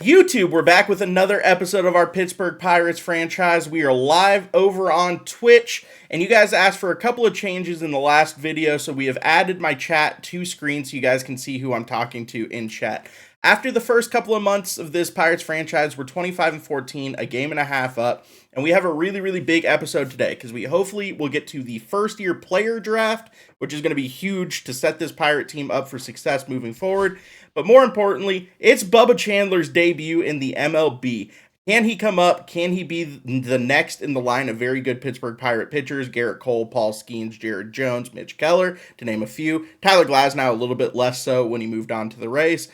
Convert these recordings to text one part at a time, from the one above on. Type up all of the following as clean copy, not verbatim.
YouTube, we're back with another episode of our Pittsburgh Pirates franchise. We are live over on Twitch, and you guys asked for a couple of changes in the last video, so we have added my chat to screen so you guys can see who I'm talking to in chat. After the first couple of months of this Pirates franchise, we're 25-14, a game and a half up, and we have a really big episode today because we hopefully will get to the first-year player draft, which is going to be huge to set this Pirate team up for success moving forward. But more importantly, it's Bubba Chandler's debut in the MLB. Can he come up? Can he be the next in the line of very good Pittsburgh Pirate pitchers? Garrett Cole, Paul Skeens, Jared Jones, Mitch Keller, to name a few. Tyler Glasnow a little bit less so when he moved on to the Rays.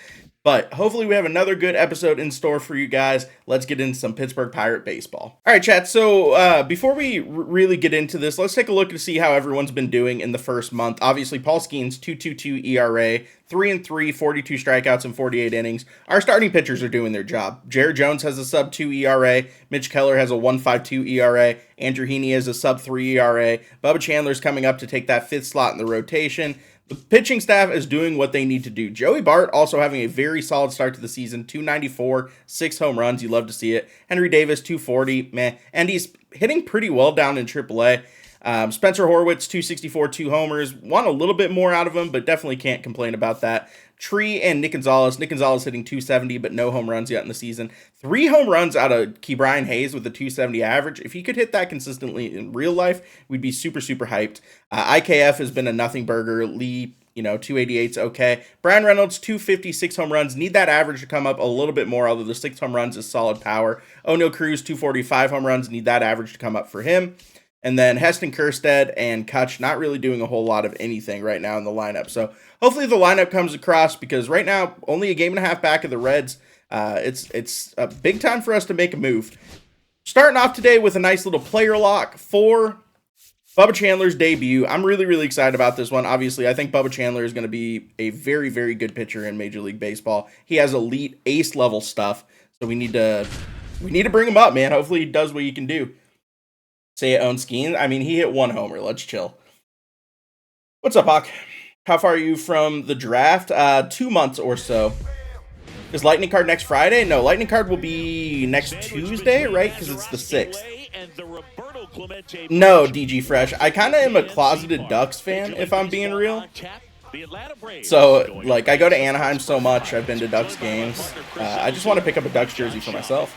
But hopefully we have another good episode in store for you guys. Let's get into some Pittsburgh Pirate baseball. All right, chat. So before we really get into this, let's take a look to see how everyone's been doing in the first month. Obviously, Paul Skeens, 2.22 ERA, 3-3, 42 strikeouts in 48 innings. Our starting pitchers are doing their job. Jared Jones has a sub-2 ERA. Mitch Keller has a 1.52 ERA. Andrew Heaney has a sub-3 ERA. Bubba Chandler's coming up to take that fifth slot in the rotation. The pitching staff is doing what they need to do. Joey Bart also having a very solid start to the season, 294, 6 home runs. You love to see it. Henry Davis, 240, meh. And he's hitting pretty well down in AAA. Spencer Horwitz, 264, 2 homers. Want a little bit more out of him, but definitely can't complain about that. Tree and Nick Gonzalez. Nick Gonzalez hitting 270, but no home runs yet in the season. 3 home runs out of Ke'Bryan Hayes with a 270 average. If he could hit that consistently in real life, we'd be super hyped. IKF has been a nothing burger. Lee, 288's okay. Brian Reynolds, 256 home runs. Need that average to come up a little bit more, although the 6 home runs is solid power. O'Neal Cruz, 245 home runs. Need that average to come up for him. And then Heston Kjerstad and Kutch not really doing a whole lot of anything right now in the lineup. So hopefully the lineup comes across because right now, only a game and a half back of the Reds. It's a big time for us to make a move. Starting off today with a nice little player lock for Bubba Chandler's debut. I'm really excited about this one. Obviously, I think Bubba Chandler is going to be a very good pitcher in Major League Baseball. He has elite ace level stuff. So we need to bring him up, man. Hopefully he does what he can do. Say it owns Skeens. I mean, he hit 1 homer. Let's chill. What's up, Hawk? How far are you from the draft? 2 months or so. Is Lightning Card next Friday? No, Lightning Card will be next Tuesday, right? Because it's the 6th. No, DG Fresh. I kind of am a closeted Ducks fan, if I'm being real. So, like, I go to Anaheim so much. I've been to Ducks games. I just want to pick up a Ducks jersey for myself.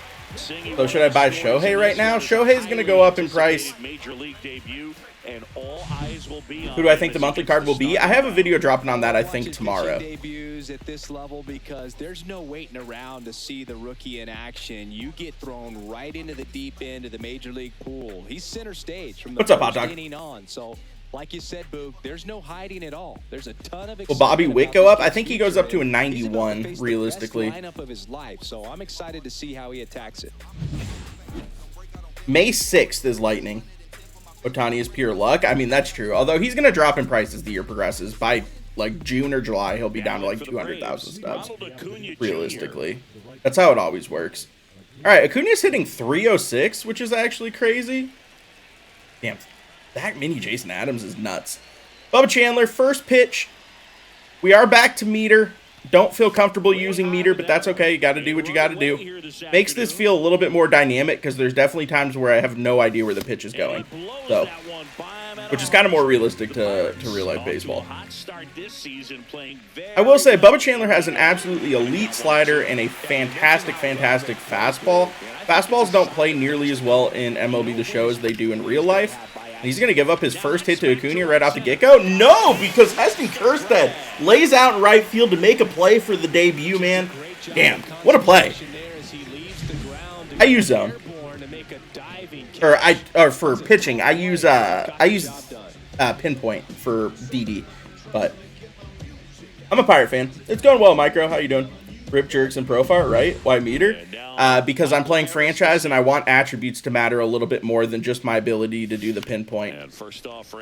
So should I buy Shohei right now? Shohei's going to go up in price. Who do I think the monthly card will be? I have a video dropping on that, I think, tomorrow. Debuts at this level because there's no waiting around to see the rookie in action. You get thrown right into the deep end of the major league pool. He's center stage from the first inning on. So, like you said, Boog, there's no hiding at all. There's a ton of. Will Bobby Witt go up? I think he goes up to a 91 realistically. Lineup of his life, so I'm excited to see how he attacks it. May 6th is Lightning. Ohtani is pure luck. I mean, that's true. Although he's going to drop in price as the year progresses. By like June or July, he'll be down to like 200,000 stubs. Realistically, that's how it always works. All right, Acuna's hitting 306, which is actually crazy. Damn. That mini Jason Adams is nuts. Bubba Chandler, first pitch. We are back to meter. Don't feel comfortable using meter, but that's okay. You got to do what you got to do. Makes this feel a little bit more dynamic because there's definitely times where I have no idea where the pitch is going. So, which is kind of more realistic to real-life baseball. I will say, Bubba Chandler has an absolutely elite slider and a fantastic fastball. Fastballs don't play nearly as well in MLB The Show as they do in real life. He's going to give up his first hit to Acuna right off the get-go? No, because Heston Kjerstad lays out in right field to make a play for the debut, man. Damn, what a play. I use zone. Or for pitching, I use pinpoint for DD. But I'm a Pirate fan. It's going well, Micro. How you doing? Rip Jerks and Profile, right? Why meter? Because I'm playing franchise and I want attributes to matter a little bit more than just my ability to do the pinpoint.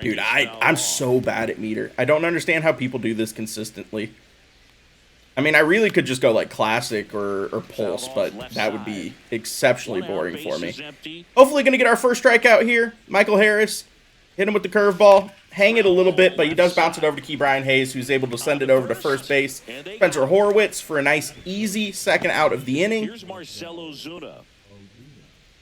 Dude, I'm so bad at meter. I don't understand how people do this consistently. I mean, I really could just go like classic or pulse, but that would be exceptionally boring for me. Hopefully going to get our first strikeout here. Michael Harris. Hit him with the curveball. Hang it a little bit, but he does bounce it over to Brian Hayes, who's able to send it over to first base. Spencer Horwitz for a nice, easy second out of the inning.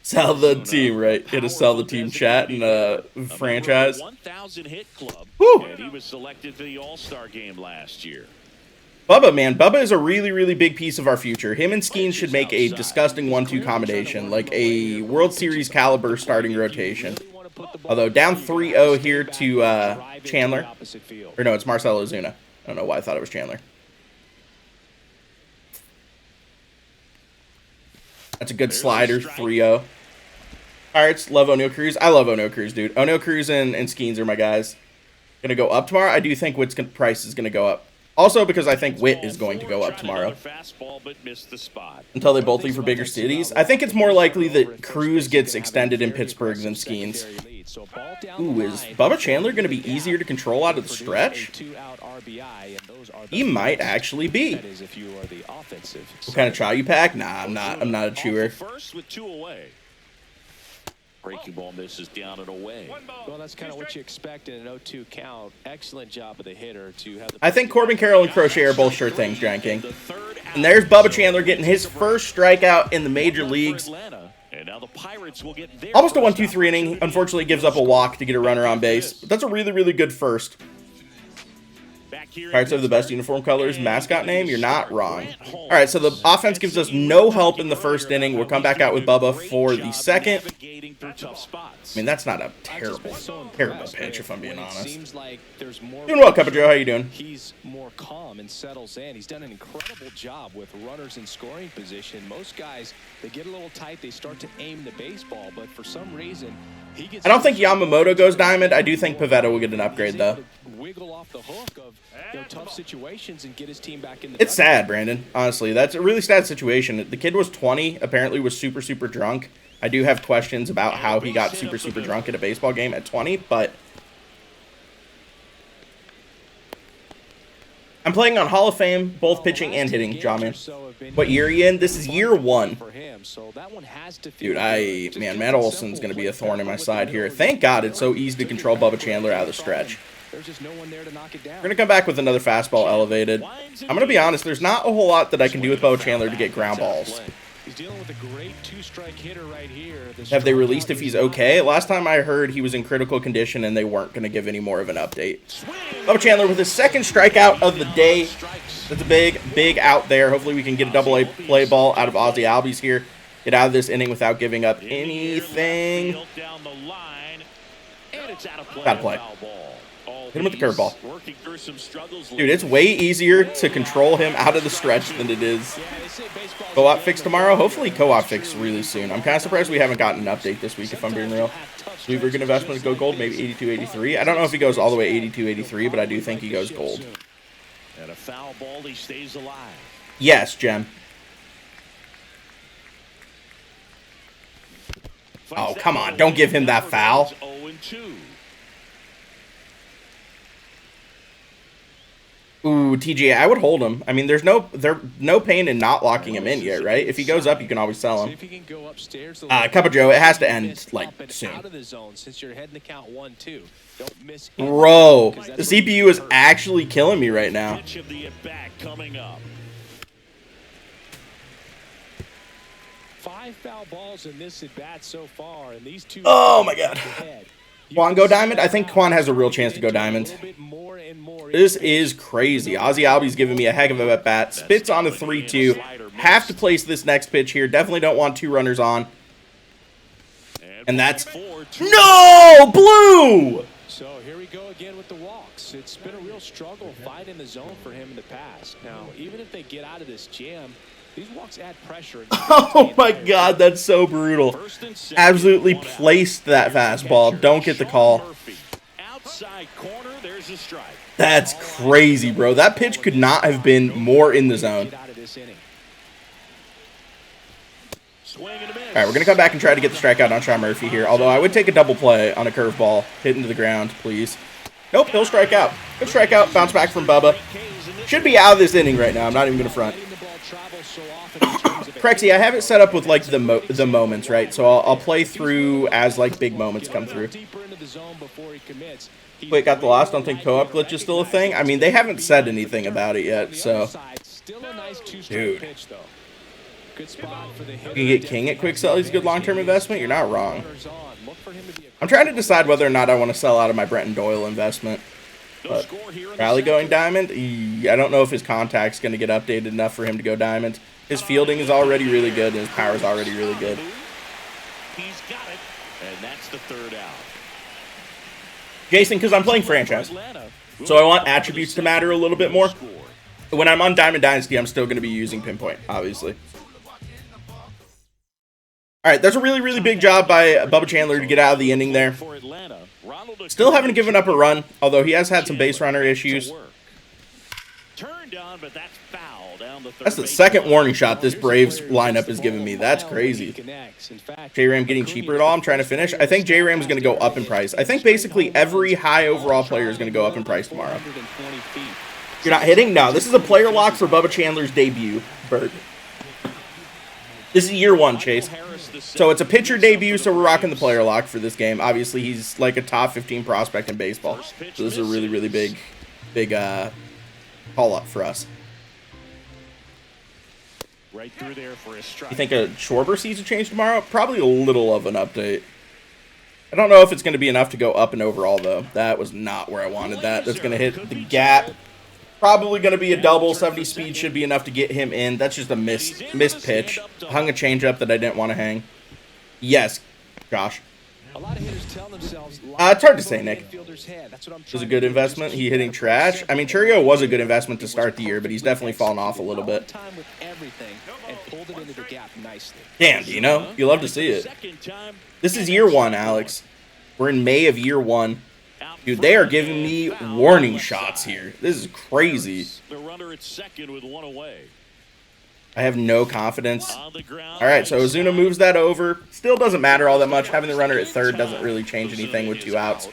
Sell the team, right? Hit a sell the team chat in a franchise. 1,000 hit club. Woo. And he was selected for the All-Star game last year. Bubba, man. Bubba is a really, really big piece of our future. Him and Skeens should make a disgusting 1-2 combination, like a World Series caliber starting rotation. Although down 3-0 here to Chandler. Or no, it's Marcell Ozuna. I don't know why I thought it was Chandler. That's a good slider, 3-0. Pirates, love O'Neal Cruz. I love O'Neal Cruz, dude. O'Neal Cruz and Skeens are my guys. Gonna go up tomorrow? I do think Witt's price is gonna go up. Also because I think Witt is going to go up tomorrow. Until they both leave for bigger cities. I think it's more likely that Cruz gets extended in Pittsburgh than Skeens. Ooh, is Bubba Chandler going to be easier to control out of the stretch? He might actually be. What kind of chow you pack? Nah, I'm not a chewer. Breaking ball misses down and away. Well, that's kind of what you expect in an 0-2 count. Excellent job of the hitter to have. I think Corbin Carroll and Crochet are both sure things, Giant King. And there's Bubba Chandler getting his first strikeout in the major leagues. Almost a 1-2-3 inning. Unfortunately, gives up a walk to get a runner on base. But that's a really, really good first. Pirates have the best uniform colors. Mascot name? You're not wrong. All right, so the offense gives us no help in the first inning. We'll come back out with Bubba for the second. I mean, that's not a terrible pitch, if I'm being honest. Doing well, Cup of Joe. How you doing? He's more calm and settles in. He's done an incredible job with runners in scoring position. Most guys, they get a little tight. They start to aim the baseball, but for some reason, he gets. I don't think Yamamoto goes diamond. I do think Pivetta will get an upgrade, though. Wiggle off the hook of tough situations and get his team back in the. It's sad, Brandon. Honestly, that's a really sad situation. The kid was 20. Apparently, was super, super drunk. I do have questions about how he got super, super drunk at a baseball game at 20, but I'm playing on Hall of Fame, both pitching and hitting, Jawman. What year are you in? This is year 1. Dude, man, Matt Olson's going to be a thorn in my side here. Thank God it's so easy to control Bubba Chandler out of the stretch. We're going to come back with another fastball elevated. I'm going to be honest, there's not a whole lot that I can do with Bubba Chandler to get ground balls. He's dealing with a great two-strike hitter right here. Have they released if he's okay? Last time I heard he was in critical condition and they weren't going to give any more of an update. Bubba Chandler with his second strikeout of the day. That's a big, big out there. Hopefully we can get a double-A play ball out of Ozzy Albies here. Get out of this inning without giving up anything. Got to play. Hit him with the curveball. Dude, it's way easier to control him out of the stretch than it is co-op fix tomorrow. Hopefully co-op fix really soon. I'm kind of surprised we haven't gotten an update this week, if I'm being real. Weaver good investment to go gold, maybe 82, 83. I don't know if he goes all the way 82, 83, but I do think he goes gold. And a foul ball, he stays alive. Yes, Jem. Oh, come on. Don't give him that foul. Ooh, TJ, I would hold him. I mean, there's no pain in not locking him in yet, right? If he goes up, you can always sell him. Cup of Joe, it has to end, like, soon. Bro, the CPU is actually killing me right now. Five foul balls in this at bat so far, and these two. Oh my God. Quan go diamond? I think Quan has a real chance to go diamond. This is crazy. Ozzy Albies giving me a heck of a at-bat. Spits on a 3-2. Have to place this next pitch here. Definitely don't want 2 runners on. And that's... No! Blue! So here we go again with the walks. It's been a real struggle finding the zone for him in the past. Now, even if they get out of this jam, these walks add pressure. Oh my God, that's so brutal. Absolutely placed that fastball. Don't get the call. That's crazy, bro. That pitch could not have been more in the zone. All right, we're going to come back and try to get the strikeout on Sean Murphy here, although I would take a double play on a curveball. Hit into the ground, please. Nope, he'll strike out. Good strikeout, bounce back from Bubba. Should be out of this inning right now. I'm not even going to front. Crexy, I have it set up with like the moments, right? So I'll play through as like big moments come through. Wait, got the loss. Don't think co-op glitch is still a thing. I mean, they haven't said anything about it yet, so. Dude. You can get King at quick sell. He's a good long-term investment. You're not wrong. I'm trying to decide whether or not I want to sell out of my Brenton Doyle investment. But Rally going diamond? I don't know if his contact's going to get updated enough for him to go diamond. His fielding is already really good, and his power is already really good. He's got it, and that's the third out. Jason, because I'm playing franchise, so I want attributes to matter a little bit more. When I'm on Diamond Dynasty, I'm still going to be using Pinpoint, obviously. All right, that's a really, really big job by Bubba Chandler to get out of the inning there. Still haven't given up a run, although he has had some base runner issues. That's the second warning shot this Braves lineup has given me. That's crazy. J-Ram getting cheaper at all? I'm trying to finish. I think J-Ram is going to go up in price. I think basically every high overall player is going to go up in price tomorrow. You're not hitting? No, this is a player lock for Bubba Chandler's debut, Bert. This is year one, Chase. So it's a pitcher debut, so we're rocking the player lock for this game. Obviously, he's like a top 15 prospect in baseball. So this is a really, really big call-up for us. Right through there for a strike. You think a Schwarber sees a change tomorrow? Probably a little of an update. I don't know if it's going to be enough to go up and overall, though. That was not where I wanted that. That's going to hit the gap. Probably going to be a double. 70 speed should be enough to get him in. That's just a missed pitch. Hung a changeup that I didn't want to hang. Yes, Josh. It's hard to say, Nick. It was a good investment. He hitting trash. I mean, Churio was a good investment to start the year, but he's definitely fallen off a little bit. Damn, Dino. You love to see it. This is year one, Alex. We're in May of year one. Dude, they are giving me warning shots here. This is crazy. The runner at second with one away. I have no confidence. All right, so Ozuna moves that over. Still doesn't matter all that much. Having the runner at third doesn't really change anything with 2 outs.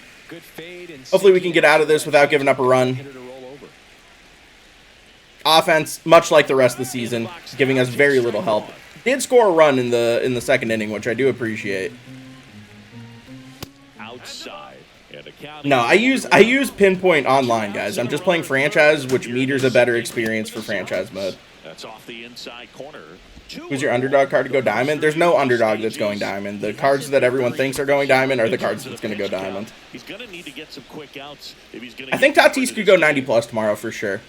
Hopefully we can get out of this without giving up a run. Offense, much like the rest of the season, giving us very little help. Did score a run in the second inning, which I do appreciate. Outside. No, I use Pinpoint online, guys. I'm just playing franchise, which meters a better experience for franchise mode. That's off the inside corner. Who's your underdog card to go diamond? There's no underdog that's going diamond. The cards that everyone thinks are going diamond are the cards that's going to go diamond. He's going to need to get some quick outs if he's going to. I think Tatis could go 90 plus tomorrow for sure.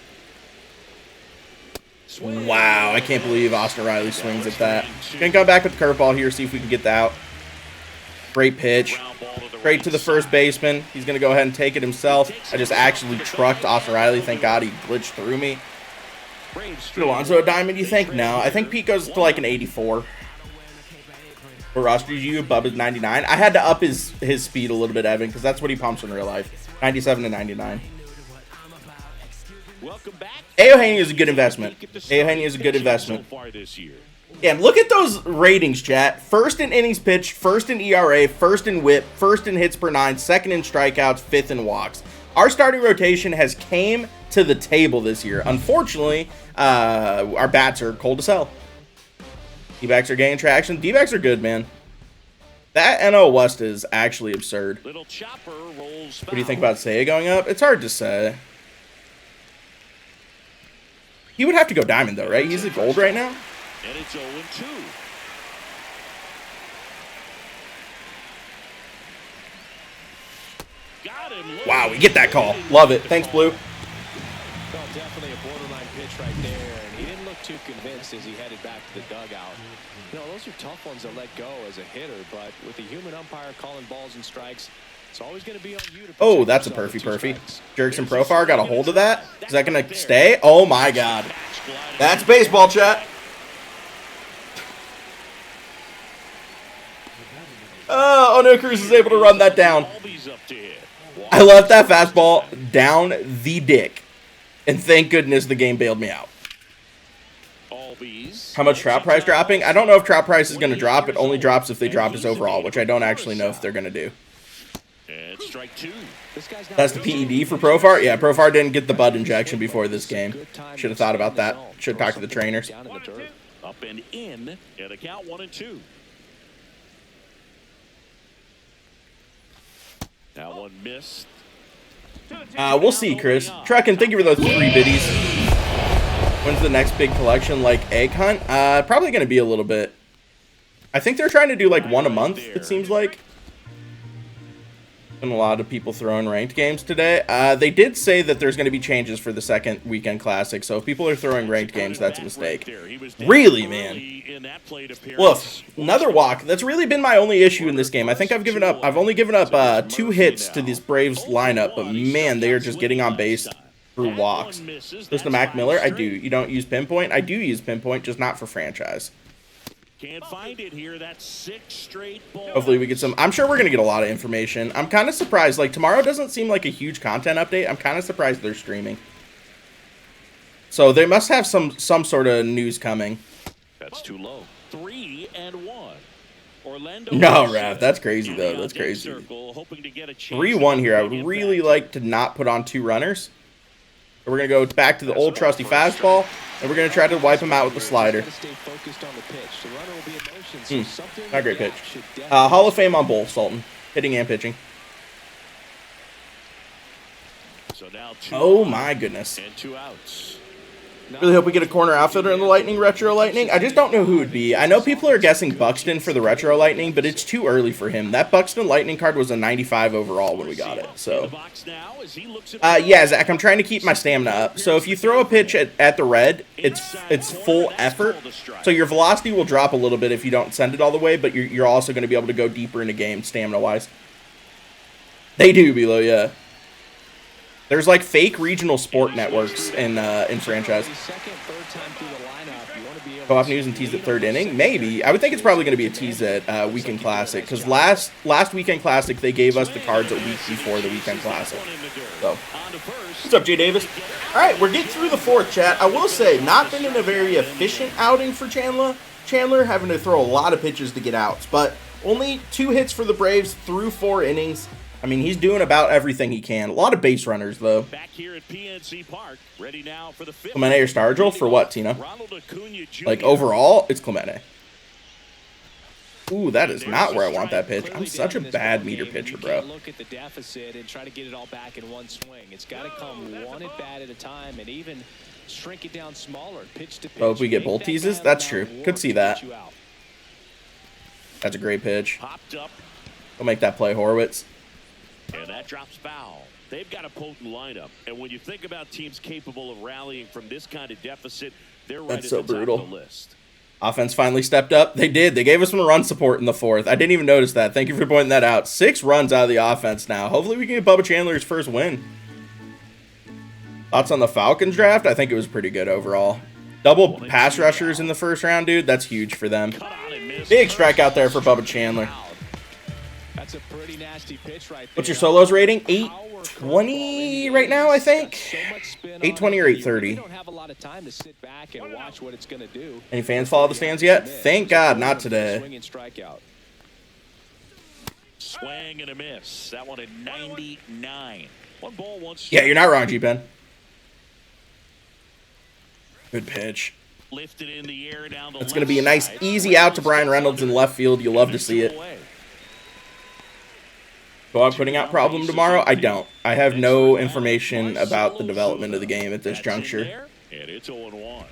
Wow, I can't believe Austin Riley swings at that. Gonna come back with the curveball here, see if we can get that out. Great pitch. Straight to the first baseman. He's going to go ahead and take it himself. I just actually trucked Austin Riley. Thank God he glitched through me. Alonso a diamond, you think? No. I think Pete goes to like an 84. What roster did you? Bubba's 99. I had to up his speed a little bit, Evan, because that's what he pumps in real life. 97 to 99. Aohane is a good investment. Aohane is a good investment. Damn, look at those ratings, chat. First in innings pitched, first in ERA, first in whip, first in hits per 9, second in strikeouts, fifth in walks. Our starting rotation has came to the table this year. Unfortunately, our bats are cold to sell. D-backs are gaining traction. D-backs are good, man. That NL West is actually absurd. What do you think about Seiya going up? It's hard to say. He would have to go diamond, though, right? He's at gold right now. And it's 0-2. Wow, we get that call. Love it. Thanks, Blue. Well, definitely a borderline pitch right there, and he didn't look too convinced as he headed back to the dugout. You know, those are tough ones to let go as a hitter, but with the human umpire calling balls and strikes, it's always going to be on you to. Oh, that's a perfy. Jerks and Profar got a hold of that. Is that going to stay? Oh, my God. That's baseball, chat. Oh, no, Cruz is able to run that down. I left that fastball down the dick. And thank goodness the game bailed me out. How much Trout price dropping? I don't know if Trout price is going to drop. It only drops if they drop his overall, which I don't actually know if they're going to do. That's the PED for Profar? Yeah, Profar didn't get the bud injection before this game. Should have thought about that. Should have talked to the trainers. Up and in, and a count 1-2. That one missed. We'll see, Chris. Truckin', thank you for those 3 biddies. When's the next big collection, like egg hunt? Probably going to be a little bit. I think they're trying to do like 1 a month, it seems like. And a lot of people throwing ranked games today. They did say that there's going to be changes for the second weekend classic, so if people are throwing ranked games, that's a mistake. Really, man. Woof. Another walk. That's really been my only issue in this game. I think I've given up. I've only given up 2 hits to this Braves lineup, but man, they are just getting on base through walks. Just a Mac Miller? I do. You don't use pinpoint? I do use pinpoint, just not for franchise. Can't find it here. That's 6 straight balls. Hopefully we get some. I'm sure we're going to get a lot of information. I'm kind of surprised. Like, tomorrow doesn't seem like a huge content update. I'm kind of surprised they're streaming. So they must have some sort of news coming. That's too low. 3-1. Orlando. No, Raph. That's crazy, though. That's crazy. 3-1 here. I would really like to not put on 2 runners. We're going to go back to the old trusty fastball, and we're going to try to wipe him out with the slider. Not a great pitch. Hall of Fame on both, Sultan. Hitting and pitching. Oh, my goodness. And 2 outs. Really hope we get a corner outfielder in the Lightning, Retro Lightning. I just don't know who it would be. I know people are guessing Buxton for the Retro Lightning, but it's too early for him. That Buxton Lightning card was a 95 overall when we got it. So, yeah, Zach, I'm trying to keep my stamina up. So if you throw a pitch at the red, it's full effort. So your velocity will drop a little bit if you don't send it all the way, but you're also going to be able to go deeper into game stamina-wise. They do, Bilo, yeah. There's like fake regional sport networks in franchise. Co-op news and tease at 3rd inning? Maybe. I would think it's probably going to be a tease at Weekend Classic, because last Weekend Classic they gave us the cards a week before the Weekend Classic. So, what's up, Jay Davis? All right, we're getting through the 4th, chat. I will say, not been in a very efficient outing for Chandler. Chandler having to throw a lot of pitches to get outs, but only 2 hits for the Braves through 4 innings. I mean, he's doing about everything he can. A lot of base runners, though. Back here at PNC Park, ready now for the 5th. Clemente or Stargell? For what, Tina? Like, overall, it's Clemente. Ooh, that is not where I want that pitch. I'm such a bad meter pitcher, bro. Look at the deficit and try to get it all back in one swing. It's got to come one at bat at a time and even shrink it down smaller. Pitch to pitch. Oh, if we get bolt teases? That's true. Could see that. That's a great pitch. We'll make that play, Horowitz. And that drops foul. They've got a potent lineup. And when you think about teams capable of rallying from this kind of deficit, they're right at the top of the list. Offense finally stepped up. They did. They gave us some run support in the 4th. I didn't even notice that. Thank you for pointing that out. 6 runs out of the offense now. Hopefully we can get Bubba Chandler's first win. Thoughts on the Falcons draft? I think it was pretty good overall. Double pass rushers in the 1st round, dude. That's huge for them. Big strikeout there for Bubba Chandler. That's a pretty nasty pitch right there. What's your solos rating? 820 right now, I think. 820 or 830. Don't have a lot of time to sit back and watch what it's going to do. Any fans follow the stands yet? Thank God, not today. Swing and strikeout. Swing and a miss. That one at 99. 1 ball, 1 strike. Yeah, you're not wrong, G-Pen. Good pitch. Lifted in the air down the That's going to be a nice, easy out to Brian Reynolds in left field. You'll love to see it. Co-op putting out problem tomorrow? I don't. I have no information about the development of the game at this juncture. And it's 0-1.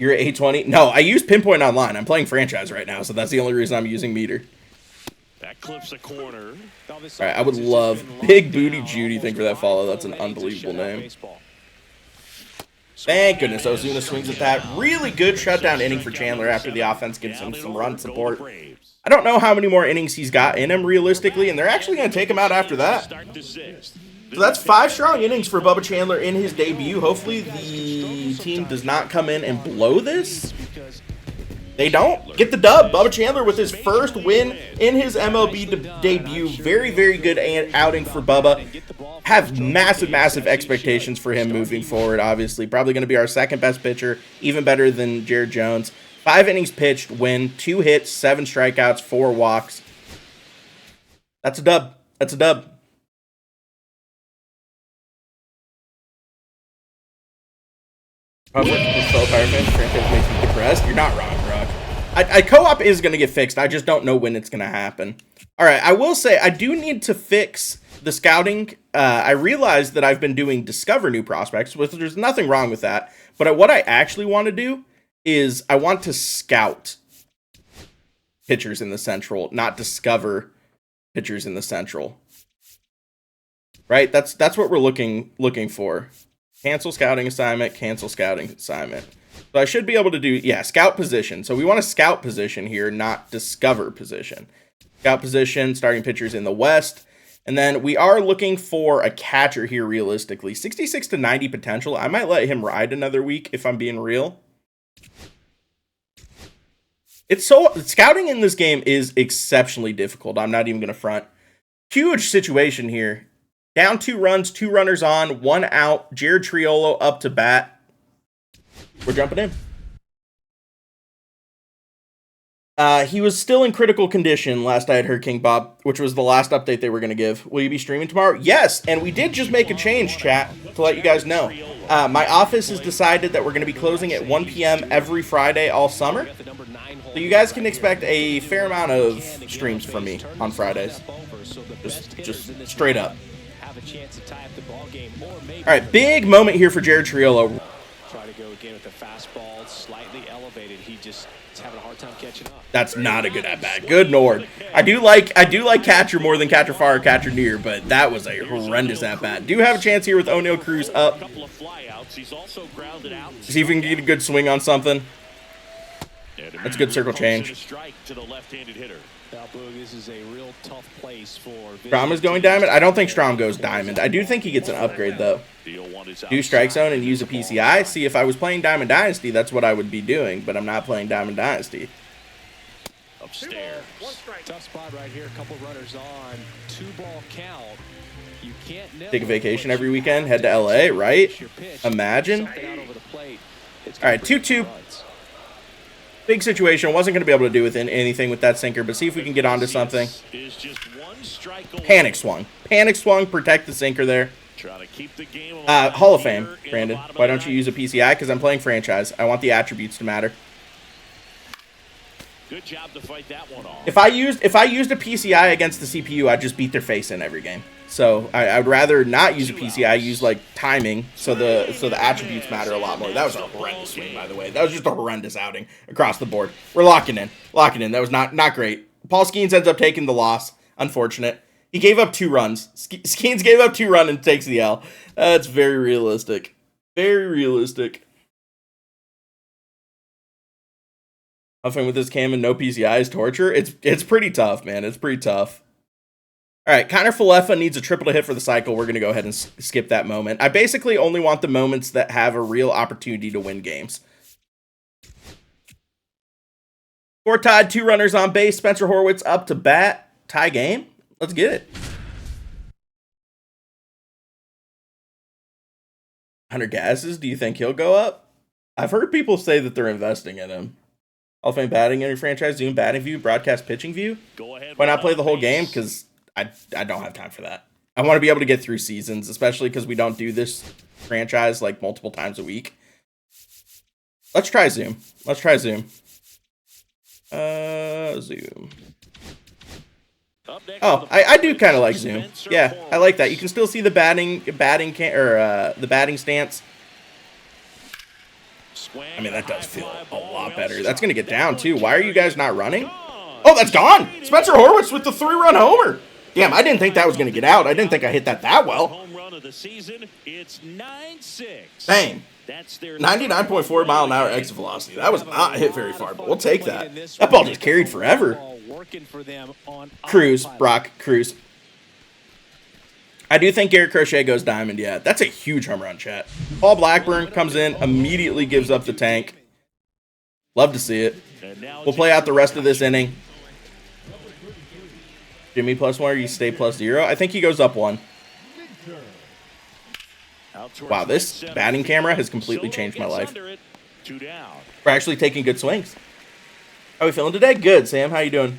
You're at 820? No, I use Pinpoint Online. I'm playing franchise right now, so that's the only reason I'm using meter. That clips a corner. All right, I would love Big Booty Judy. Thank you for that follow. That's an unbelievable name. Thank goodness Ozuna swings at that. Really good shutdown inning for Chandler after the offense gives him some run support. I don't know how many more innings he's got in him realistically, and they're actually going to take him out after that. So that's 5 strong innings for Bubba Chandler in his debut. Hopefully the team does not come in and blow this. They don't. Get the dub. Bubba Chandler with his first win in his MLB debut. Very, very good outing for Bubba. Have massive, massive expectations for him moving forward, obviously. Probably going to be our 2nd best pitcher, even better than Jared Jones. 5 innings pitched, win, 2 hits, 7 strikeouts, 4 walks. That's a dub. That's a dub. fellow Pirate fans, franchise makes me depressed. You're not wrong, Brock. Co-op is going to get fixed. I just don't know when it's going to happen. All right, I will say I do need to fix the scouting. I realized that I've been doing discover new prospects, which there's nothing wrong with that. But what I actually want to do is I want to scout pitchers in the Central, not discover pitchers in the Central. Right? That's what we're looking for. Cancel scouting assignment, cancel scouting assignment. So I should be able to do, yeah, scout position. So we want a scout position here, not discover position. Scout position, starting pitchers in the West. And then we are looking for a catcher here realistically. 66 to 90 potential. I might let him ride another week if I'm being real. Scouting in this game is exceptionally difficult. I'm not even going to front. Huge situation here. Down 2 runs, 2 runners on, 1 out. Jared Triolo up to bat. We're jumping in. He was still in critical condition last I had heard, King Bob, which was the last update they were going to give. Will you be streaming tomorrow? Yes, and we did just make a change, chat, to let you guys know. My office has decided that we're going to be closing at 1 p.m. every Friday all summer. So you guys can expect a fair amount of streams from me on Fridays. Just straight up. All right, big moment here for Jared Triolo. Try to go again with the fastball slightly elevated. He just is having a hard time catching up. That's not a good at bat. Good Lord. I do like catcher more than catcher far or catcher near, but that was a horrendous at bat. Do have a chance here with O'Neal Cruz up. See if we can get a good swing on something. That's a good circle change. This is a real tough place for Strom is going diamond. I don't think Strom goes diamond. I do think he gets an upgrade though. Do strike zone and use a PCI. See, if I was playing Diamond Dynasty, that's what I would be doing, but I'm not playing Diamond Dynasty. Upstairs. Tough spot right here. A couple runners on. 2-ball count. You can't take a vacation every weekend. Head to LA, right? Imagine. All right, 2-2. Big situation. Wasn't going to be able to do anything with that sinker, but see if we can get onto something. Panic swung. Panic swung. Protect the sinker there. Hall of Fame, Brandon. Why don't you use a PCI? Because I'm playing franchise. I want the attributes to matter. Good job to fight that one off. If I used a PCI against the CPU, I'd just beat their face in every game. So I would rather not use a PCI. Use like timing, so the attributes matter a lot more. That was a horrendous swing, by the way. That was just a horrendous outing across the board. We're locking in. That was not great. Paul Skeens ends up taking the loss. Unfortunate. He gave up 2 runs. Skeens gave up 2 runs and takes the L. That's very realistic. Very realistic. Huffing with this cam and no PCI is torture. It's pretty tough, man. It's pretty tough. All right, Connor Falefa needs a triple to hit for the cycle. We're going to go ahead and skip that moment. I basically only want the moments that have a real opportunity to win games. 4 tied, 2 runners on base. Spencer Horwitz up to bat. Tie game. Let's get it. 100 gases. Do you think he'll go up? I've heard people say that they're investing in him. Hall of Fame batting in your franchise, Zoom batting view, broadcast pitching view. Why not play the whole game? Because I don't have time for that. I want to be able to get through seasons, especially because we don't do this franchise like multiple times a week. Let's try Zoom. Zoom. Oh, I do kind of like Zoom. Yeah, I like that. You can still see the batting stance. I mean, that does feel a lot better. That's going to get down, too. Why are you guys not running? Oh, that's gone! Spencer Horwitz with the 3-run homer! Damn, I didn't think that was going to get out. I didn't think I hit that well. Dang. 99.4 mile an hour exit velocity. That was not hit very far, but we'll take that. That ball just carried forever. Brock Cruz. I do think Garrett Crochet goes diamond, yeah. That's a huge home run, chat. Paul Blackburn comes in, immediately gives up the tank. Love to see it. We'll play out the rest of this inning. Jimmy +1, or you stay +0? I think he goes up 1. Wow, this batting camera has completely changed my life. We're actually taking good swings. How are we feeling today? Good, Sam. How you doing?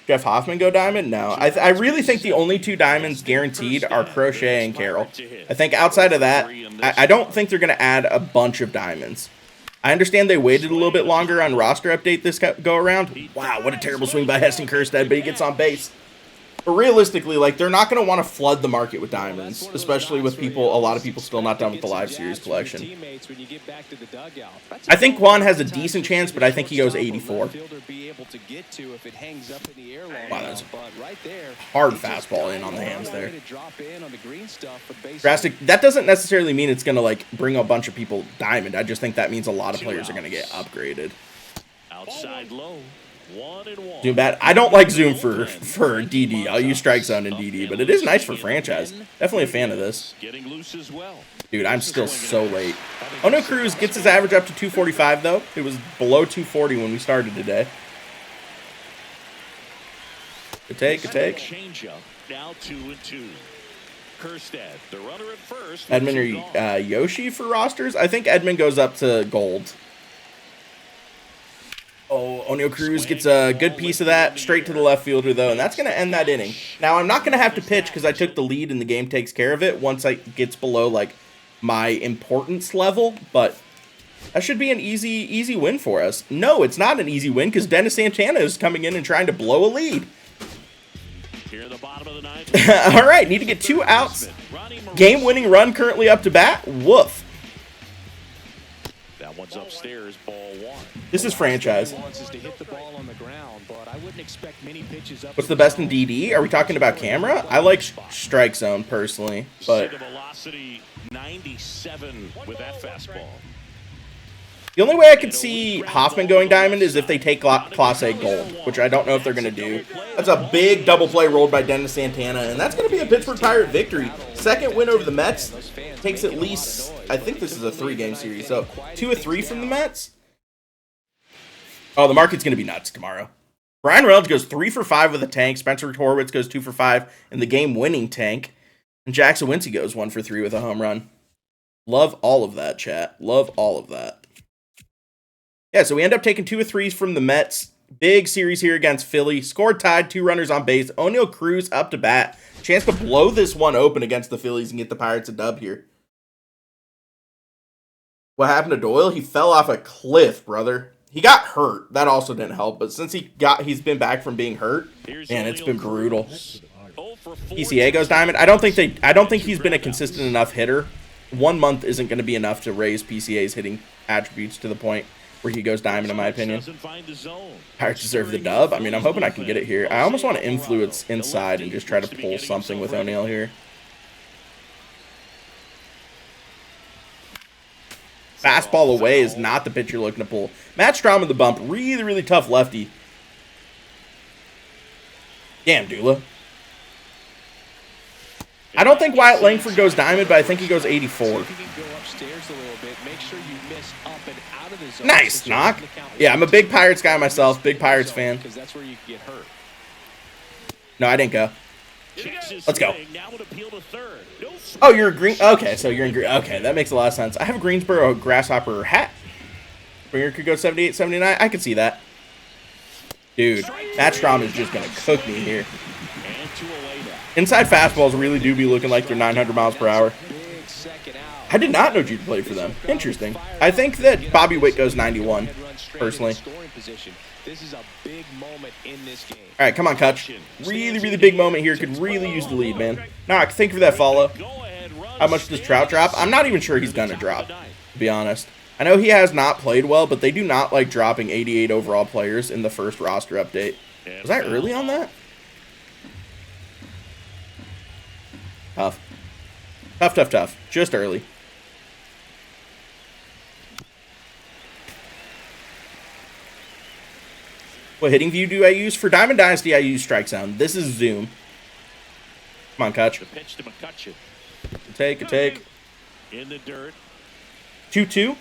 Jeff Hoffman go diamond? No. I really think the only 2 diamonds guaranteed are Crochet and Carroll. I think outside of that, I don't think they're going to add a bunch of diamonds. I understand they waited a little bit longer on roster update this go around. Wow, what a terrible swing by Heston Kjerstad, but he gets on base. But realistically, like, they're not going to want to flood the market with diamonds, especially with a lot of people still not done with the live series collection. I think Quan has a decent chance, but I think he goes 84. Wow, that's a hard fastball in on the hands there. Drastic. That doesn't necessarily mean it's going to, like, bring a bunch of people diamond. I just think that means a lot of players are going to get upgraded. Outside low. Zoom bat. I don't like zoom for DD. I'll use strike zone in DD, but it is nice for franchise. Definitely a fan of this. Dude, I'm still so late. Oh no, Cruz gets his average up to 245 though. It was below 240 when we started today. Good take, good take. Now 2-2. Kjerstad, the runner at first. Edman or Yoshi for rosters? I think Edman goes up to gold. Oh, O'Neal Cruz gets a good piece of that straight to the left fielder, though, and that's going to end that inning. Now, I'm not going to have to pitch because I took the lead and the game takes care of it once it gets below, like, my importance level, but that should be an easy win for us. No, it's not an easy win because Dennis Santana is coming in and trying to blow a lead. Here in the bottom of the ninth. All right, need to get 2 outs. Game-winning run currently up to bat. Woof. That one's upstairs, ball 1. This is franchise. What's the best in DD? Are we talking about camera? I like strike zone personally, but velocity 97 with that fastball. The only way I could see Hoffman going diamond is if they take Class A gold, which I don't know if they're going to do. That's a big double play rolled by Dennis Santana, and that's going to be a Pittsburgh Pirate victory. Second win over the Mets. Takes at least, I think this is a 3-game series, so 2 of 3 from the Mets. Oh, the market's going to be nuts tomorrow. Brian Reynolds goes 3 for 5 with a tank. Spencer Horwitz goes 2 for 5 in the game-winning tank. And Jack Sawinski goes 1 for 3 with a home run. Love all of that, chat. Love all of that. Yeah, so we end up taking 2 of 3 from the Mets. Big series here against Philly. Scored tied, 2 runners on base. O'Neal Cruz up to bat. Chance to blow this one open against the Phillies and get the Pirates a dub here. What happened to Doyle? He fell off a cliff, brother. He got hurt. That also didn't help. But since he's been back from being hurt, man, it's been brutal. PCA goes diamond. I don't think he's been a consistent enough hitter. 1 month isn't going to be enough to raise PCA's hitting attributes to the point where he goes diamond, in my opinion. Pirates deserve the dub. I mean, I'm hoping I can get it here. I almost want to influence inside and just try to pull something with O'Neal here. Fastball away is not the pitch you're looking to pull. Matt Strahm with the bump. Really, really tough lefty. Damn, Dula. I don't think Wyatt Langford goes diamond, but I think he goes 84. Nice knock. Yeah, I'm a big Pirates guy myself. Big Pirates fan. No, I didn't go. Let's go. Oh, you're a green. Okay, so you're in green. Okay, that makes a lot of sense. I have a Greensboro Grasshopper hat. Springer could go 78, 79. I can see that. Dude, Matt Strahm is just going to cook me here. Inside fastballs really do be looking like they're 900 miles per hour. I did not know Jude played for them. Interesting. I think that Bobby Witt goes 91, personally. All right, come on, Kutch. Really, really big moment here. Could really use the lead, man. Nah, thank you for that follow. How much does Trout drop? I'm not even sure he's going to drop, to be honest. I know he has not played well, but they do not like dropping 88 overall players in the first roster update. Was I early on that? Tough. Tough, tough, tough. Just early. What hitting view do I use? For Diamond Dynasty, I use Strike Zone. This is Zoom. Come on, Kutch. Take a take. In the dirt. 2-2.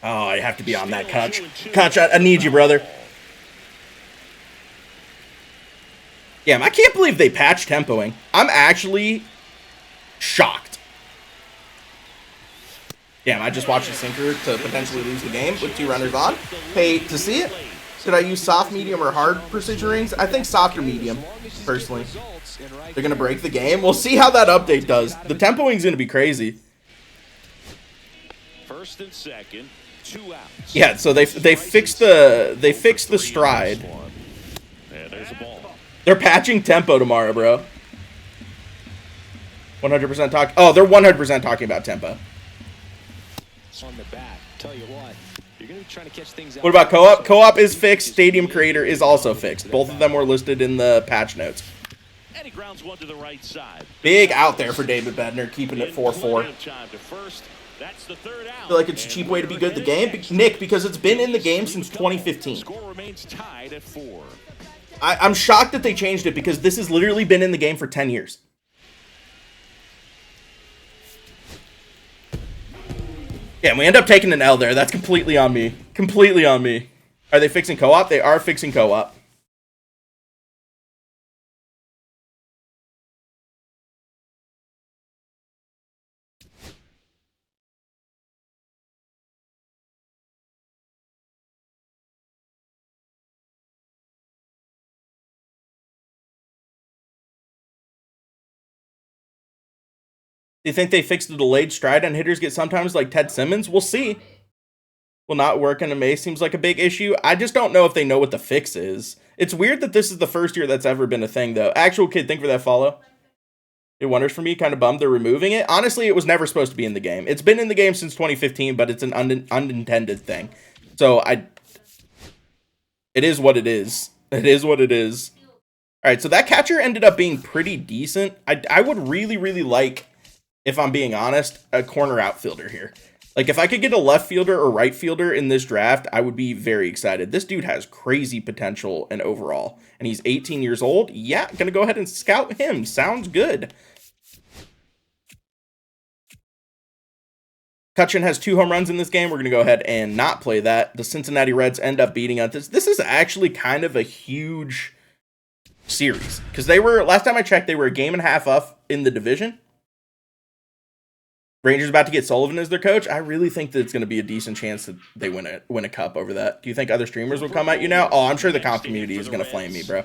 Oh, I have to be on that, Kutch. Kutch, I need you, brother. Damn, I can't believe they patched tempoing. I'm actually shocked. Damn, I just watched a sinker to potentially lose the game with 2 runners on. Pay to see it. Should I use soft, medium, or hard precision rings? I think soft or medium, personally. They're going to break the game. We'll see how that update does. The tempoing's going to be crazy. First and second, 2 outs. Yeah, so they fixed the stride. And there's a ball. They're patching tempo tomorrow, bro. 100% talk. Oh, they're 100% talking about tempo. On the bat, tell you what, you're gonna be trying to catch things out. What about co-op? Co-op is fixed. Stadium Creator is also fixed. Both of them were listed in the patch notes. And he grounds one to the right side. Big out there for David Bednar, keeping it 4-4. That's the third out. I feel like it's a cheap way to be good at the game, Nick, because it's been in the game since 2015. Score remains tied at 4. I'm shocked that they changed it because this has literally been in the game for 10 years. Yeah, and we end up taking an L there. That's completely on me. Completely on me. Are they fixing co-op? They are fixing co-op. Do you think they fixed the delayed stride on hitters get sometimes like Ted Simmons? We'll see. Will not work in a May seems like a big issue. I just don't know if they know what the fix is. It's weird that this is the first year that's ever been a thing, though. Actual kid, thank you for that follow. It wonders for me. Kind of bummed they're removing it. Honestly, it was never supposed to be in the game. It's been in the game since 2015, but it's an unintended thing. So it is what it is. It is what it is. All right, so that catcher ended up being pretty decent. I would really, really like, if I'm being honest, a corner outfielder here. Like, if I could get a left fielder or right fielder in this draft, I would be very excited. This dude has crazy potential and overall. And he's 18 years old. Yeah, gonna go ahead and scout him. Sounds good. Cutchin has 2 home runs in this game. We're gonna go ahead and not play that. The Cincinnati Reds end up beating us. This is actually kind of a huge series. Because they were, last time I checked, they were a game and a half up in the division. Rangers about to get Sullivan as their coach. I really think that it's going to be a decent chance that they win a cup over that. Do you think other streamers will come at you now? Oh, I'm sure the comp community is going to flame me, bro.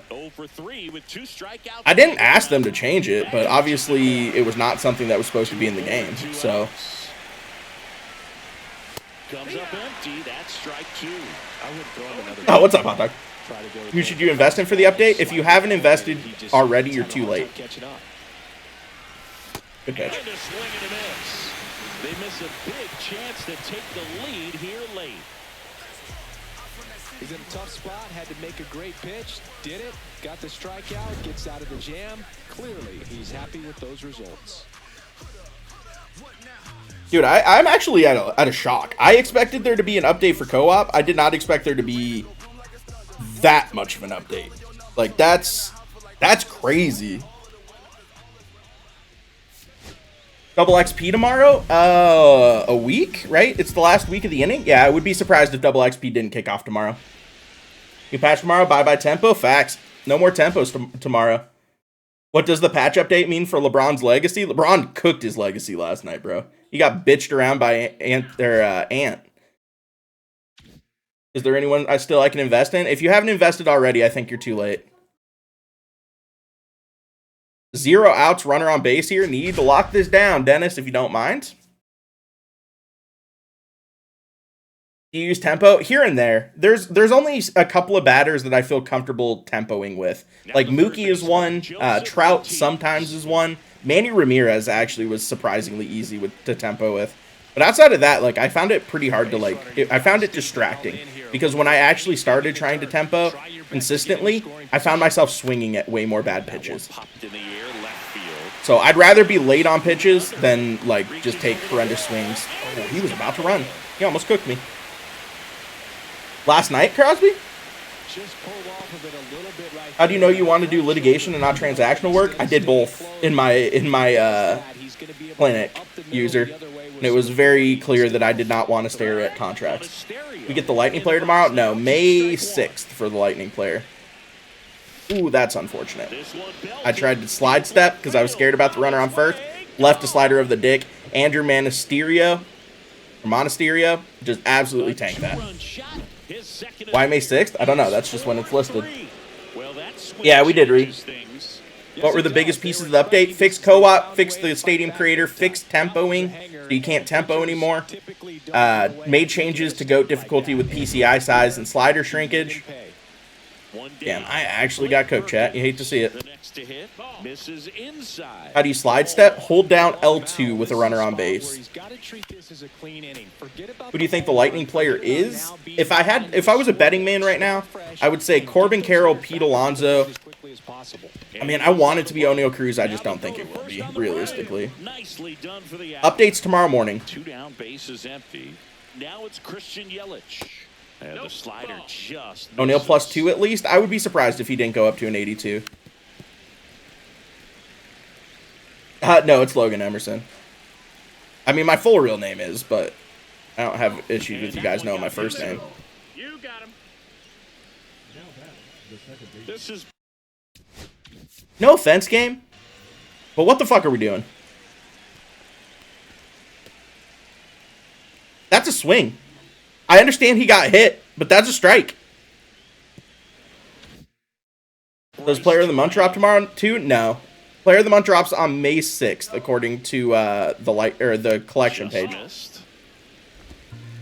I didn't ask them to change it, but obviously it was not something that was supposed to be in the game. So comes up empty. That's strike 2. I would throw him another. Oh, what's up, hot dog? Who should you invest in for the update? If you haven't invested already, you're too late. Good pitch. They miss a big chance to take the lead here late. He's in a tough spot, had to make a great pitch, did it, got the strikeout, gets out of the jam. Clearly, he's happy with those results. Dude, I'm actually at a shock. I expected there to be an update for co-op. I did not expect there to be that much of an update. Like, that's crazy. Double XP tomorrow? A week, right? It's the last week of the inning? Yeah, I would be surprised if Double XP didn't kick off tomorrow. You patch tomorrow? Bye-bye tempo? Facts. No more tempos tomorrow. What does the patch update mean for LeBron's legacy? LeBron cooked his legacy last night, bro. He got bitched around by Ant. Is there anyone I can invest in? If you haven't invested already, I think you're too late. 0 outs, runner on base here. Need to lock this down, Dennis, if you don't mind. Do you use tempo? Here and there. There's only a couple of batters that I feel comfortable tempoing with. Like Mookie is one. Trout sometimes is one. Manny Ramirez actually was surprisingly easy to tempo with. But outside of that, like, I found it pretty hard to, I found it distracting. Because when I actually started trying to tempo consistently, I found myself swinging at way more bad pitches. So I'd rather be late on pitches than, like, just take horrendous swings. Oh, he was about to run. He almost cooked me. Last night, Crosby? How do you know you want to do litigation and not transactional work? I did both in my Planet user. And it was very clear that I did not want to stare at contracts. We get the Lightning player tomorrow? No, May 6th for the Lightning player. Ooh, that's unfortunate. I tried to slide step because I was scared about the runner on first. Left a slider of the dick. Andrew Monasterio just absolutely tanked that. Why May 6th? I don't know. That's just when it's listed. Yeah, we did read. What were the biggest pieces of the update? Fixed co-op, fixed the stadium creator, fixed tempoing, so you can't tempo anymore. Made changes to GOAT difficulty with PCI size and slider shrinkage. Damn, I actually got cooked, chat. You hate to see it. How do you slide step? Hold down L2 with a runner on base. Who do you think the Lightning player is? If I was a betting man right now, I would say Corbin Carroll, Pete Alonso. I mean, I want it to be O'Neal Cruz. I just don't think it will be, realistically. Updates tomorrow morning. 2 down, bases empty. Now it's Christian Yelich. And the slider just O'Neal +2 at least. I would be surprised if he didn't go up to an 82. No, it's Logan Emerson. I mean, my full real name is, but I don't have issues with you guys knowing my first name. You got him. This is No offense, game. But what the fuck are we doing? That's a swing. I understand he got hit, but that's a strike. Does Player of the Month drop tomorrow too? No. Player of the Month drops on May 6th, according to the collection page.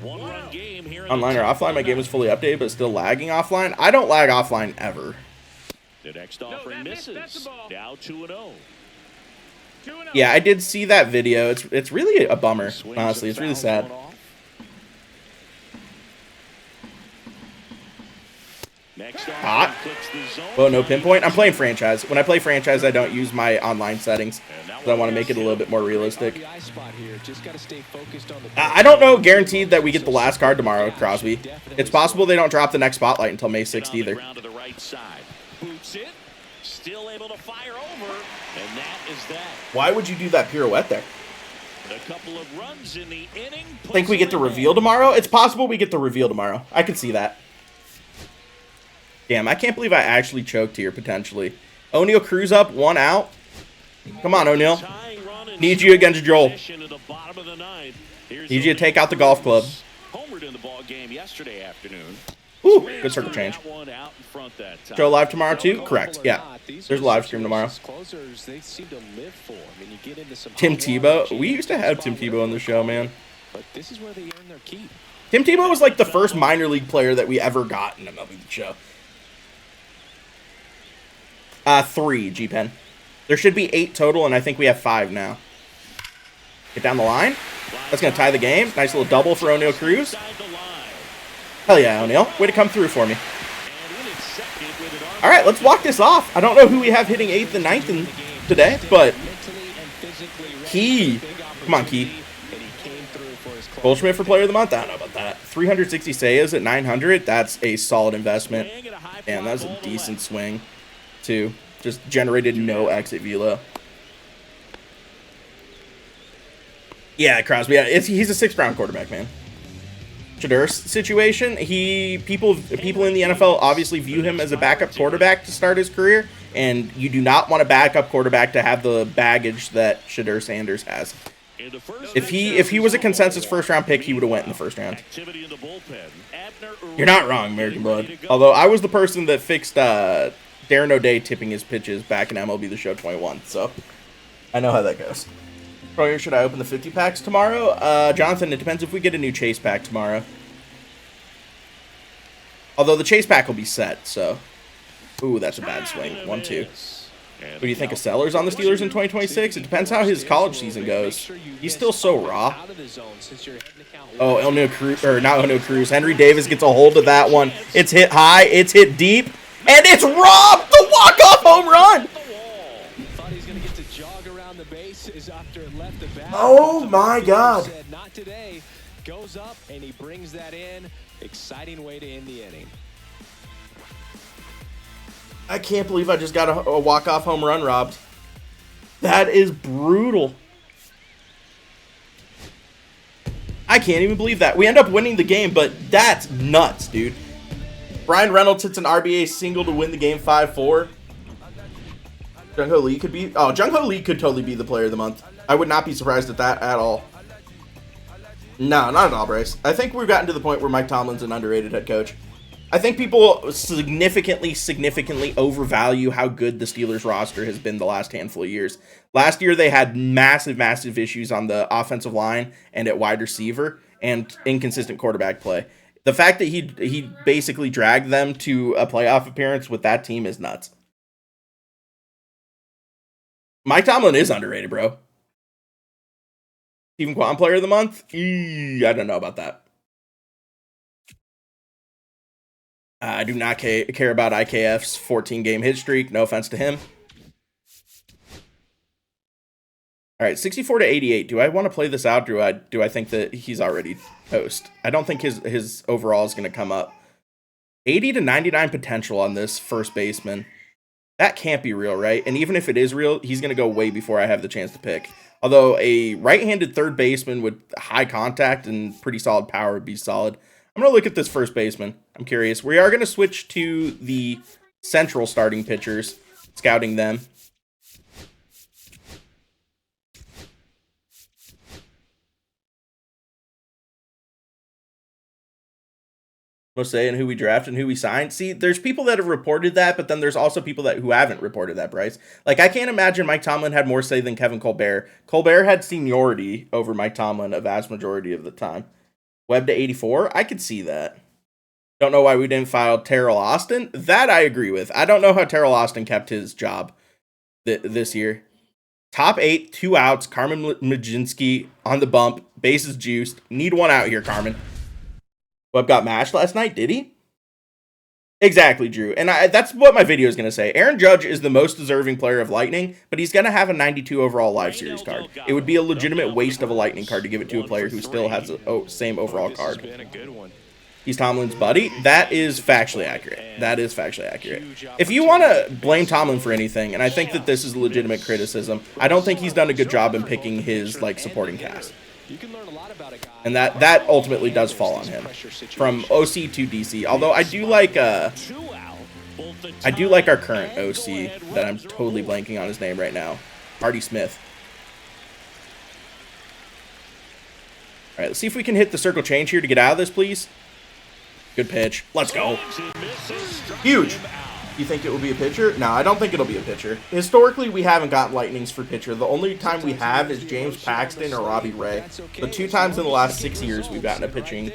Online or offline, my game is fully updated, but still lagging offline. I don't lag offline ever. The next offering misses. Now 2-0. Yeah, I did see that video. It's really a bummer, honestly. It's really sad. Hot. Well, no pinpoint. I'm playing franchise. When I play franchise, I don't use my online settings. So I want to make it a little bit more realistic. I don't know guaranteed that we get the last card tomorrow, Crosby. It's possible they don't drop the next spotlight until May 6th either. Why would you do that pirouette there? Think we get the reveal tomorrow? It's possible we get the reveal tomorrow. I could see that. Damn, I can't believe I actually choked here, potentially. O'Neal Cruz up, 1 out. Come on, O'Neal. Need you against Joel. Need you to take out the golf club. Ooh, good circle change. Joe live tomorrow, too? Correct, yeah. There's a live stream tomorrow. Tim Tebow. We used to have Tim Tebow on the show, man. Tim Tebow was like the first minor league player that we ever got in a MLB show. 3, G-Pen. There should be 8 total, and I think we have 5 now. Get down the line. That's going to tie the game. Nice little double for O'Neal Cruz. Hell yeah, O'Neal. Way to come through for me. All right, let's walk this off. I don't know who we have hitting 8th and 9th today, but Key. Come on, Key. Goldschmidt for Player of the Month? I don't know about that. 360 Sayas at 900. That's a solid investment. Damn, that was a decent swing, too. Just generated no exit velo. Yeah, Crosby. Yeah, he's a 6th round quarterback, man. Shadur's situation. People in the NFL obviously view him as a backup quarterback to start his career, and you do not want a backup quarterback to have the baggage that Shadur Sanders has. If he was a consensus 1st round pick, he would have went in the 1st round. You're not wrong, American Blood. Although I was the person that fixed Darren O'Day tipping his pitches back in MLB The Show 21, so I know how that goes. Or should I open the 50 packs tomorrow? Jonathan, it depends if we get a new chase pack tomorrow. Although the chase pack will be set, so. Ooh, that's a bad swing. 1-2. What do you think of Sellers on the Steelers in 2026? It depends how his college season goes. He's still so raw. Oh, O'Neal Cruz, or not O'Neal Cruz. Henry Davis gets a hold of that one. It's hit high, it's hit deep, and it's robbed! The walk-off home run! Oh my God! Not today. Goes up and he brings that in. Exciting way to end the inning. I can't believe I just got a walk-off home run robbed. That is brutal. I can't even believe that. We end up winning the game, but that's nuts, dude. Brian Reynolds hits an RBA single to win the game 5-4. Jung-Ho Lee could be... Oh, Jung-Ho Lee could totally be the Player of the Month. I would not be surprised at that at all. No, not at all, Bryce. I think we've gotten to the point where Mike Tomlin's an underrated head coach. I think people significantly overvalue how good the Steelers roster has been the last handful of years. Last year, they had massive issues on the offensive line and at wide receiver and inconsistent quarterback play. The fact that he basically dragged them to a playoff appearance with that team is nuts. Mike Tomlin is underrated, bro. Stephen Kwan Player of the Month? I don't know about that. I do not care about IKF's 14-game hit streak. No offense to him. All right, 64-88. Do I want to play this out? Do I think that he's already toast? I don't think his overall is going to come up. 80-99 potential on this first baseman. That can't be real, right? And even if it is real, he's going to go way before I have the chance to pick. Although a right-handed third baseman with high contact and pretty solid power would be solid. I'm going to look at this first baseman. I'm curious. We are going to switch to the central starting pitchers, scouting them. Say and who we drafted and who we signed. See, there's people that have reported that, but then there's also people who haven't reported that, Bryce. Like, I can't imagine Mike Tomlin had more say than Kevin Colbert. Colbert had seniority over Mike Tomlin a vast majority of the time. Webb to 84? I could see that. Don't know why we didn't file Terrell Austin. That I agree with. I don't know how Terrell Austin kept his job this year. Top 8, 2 outs. Carmen Majinski on the bump. Bases juiced. Need one out here, Carmen. Webb got mashed last night, did he? Exactly, Drew. And that's what my video is going to say. Aaron Judge is the most deserving player of Lightning, but he's going to have a 92 overall live series card. It would be a legitimate waste of a Lightning card to give it to a player who still has the same overall card. He's Tomlin's buddy. That is factually accurate. That is factually accurate. If you want to blame Tomlin for anything, and I think that this is a legitimate criticism, I don't think he's done a good job in picking his supporting cast. And that ultimately does fall on him from OC to DC. Although I do like our current OC that I'm totally blanking on his name right now, Artie Smith. All right, let's see if we can hit the circle change here to get out of this, please. Good pitch. Let's go. Huge. You think it will be a pitcher? No, I don't think it'll be a pitcher. Historically, we haven't gotten Lightnings for pitcher. The only time we have is James Paxton or Robbie Ray. The 2 times in the last 6 years we've gotten a pitching.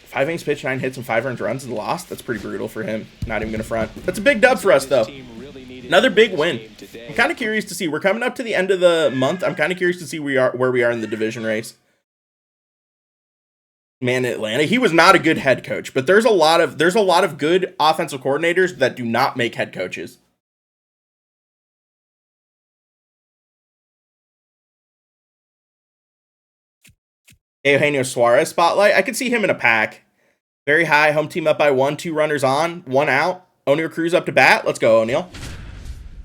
5 innings pitched, 9 hits, and 5 earned runs and lost. That's pretty brutal for him. Not even going to front. That's a big dub for us, though. Another big win. I'm kind of curious to see. We're coming up to the end of the month. I'm kind of curious to see where we are in the division race. Man, Atlanta, he was not a good head coach, but there's a lot of good offensive coordinators that do not make head coaches. Eugenio Suarez spotlight. I could see him in a pack. Very high, home team up by 1, 2 runners on, 1 out. O'Neal Cruz up to bat. Let's go, O'Neal.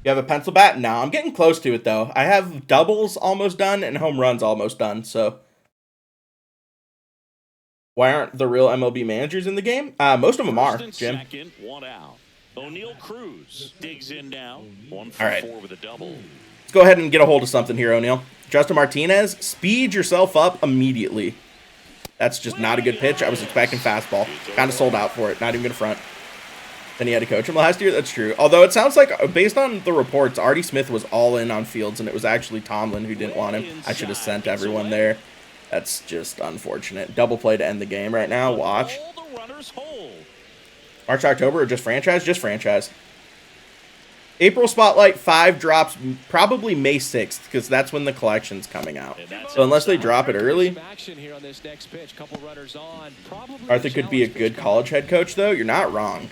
You have a pencil bat? No, I'm getting close to it, though. I have doubles almost done and home runs almost done, so... Why aren't the real MLB managers in the game? Most of them are, Jim. Second, 1 out. O'Neal Cruz digs in now. 1 for All right. 4 with a double. Let's go ahead and get a hold of something here, O'Neal. Justin Martinez, speed yourself up immediately. That's just not a good pitch. I was expecting fastball. Kind of sold out for it. Not even going to front. Then he had to coach him last year. That's true. Although it sounds like, based on the reports, Artie Smith was all in on Fields, and it was actually Tomlin who didn't want him. I should have sent everyone there. That's just unfortunate. Double play to end the game right now. Watch. March, October, or just franchise? Just franchise. April Spotlight 5 drops probably May 6th, because that's when the collection's coming out. So unless they drop it early. Arthur could be a good college head coach, though. You're not wrong.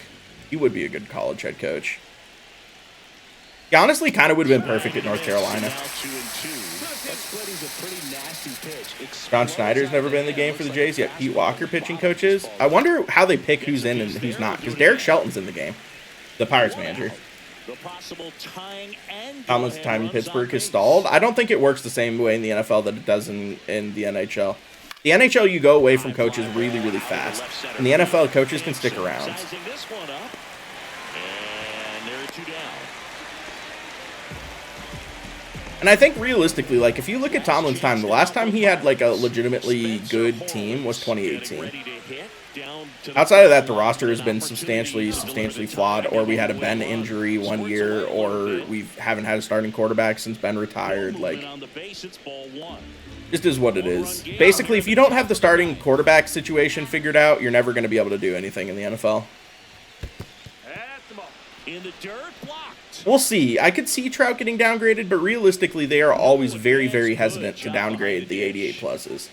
He would be a good college head coach. He honestly kind of would have been perfect at North Carolina. John Schneider's never been in the game for the Jays, yet Pete Walker pitching coaches. I wonder how they pick who's in and who's not, because Derek Shelton's in the game, the Pirates manager. Tomlin's time in Pittsburgh has stalled. I don't think it works the same way in the NFL that it does in the NHL. The NHL, you go away from coaches really, really fast. In the NFL, coaches can stick around. And I think realistically, like, if you look at Tomlin's time, the last time he had, like, a legitimately good team was 2018. Outside of that, the roster has been substantially flawed, or we had a Ben injury one year, or we haven't had a starting quarterback since Ben retired. Like, just is what it is. Basically, if you don't have the starting quarterback situation figured out, you're never going to be able to do anything in the NFL. We'll see. I could see Trout getting downgraded, but realistically, they are always very, very hesitant to downgrade the 88 pluses.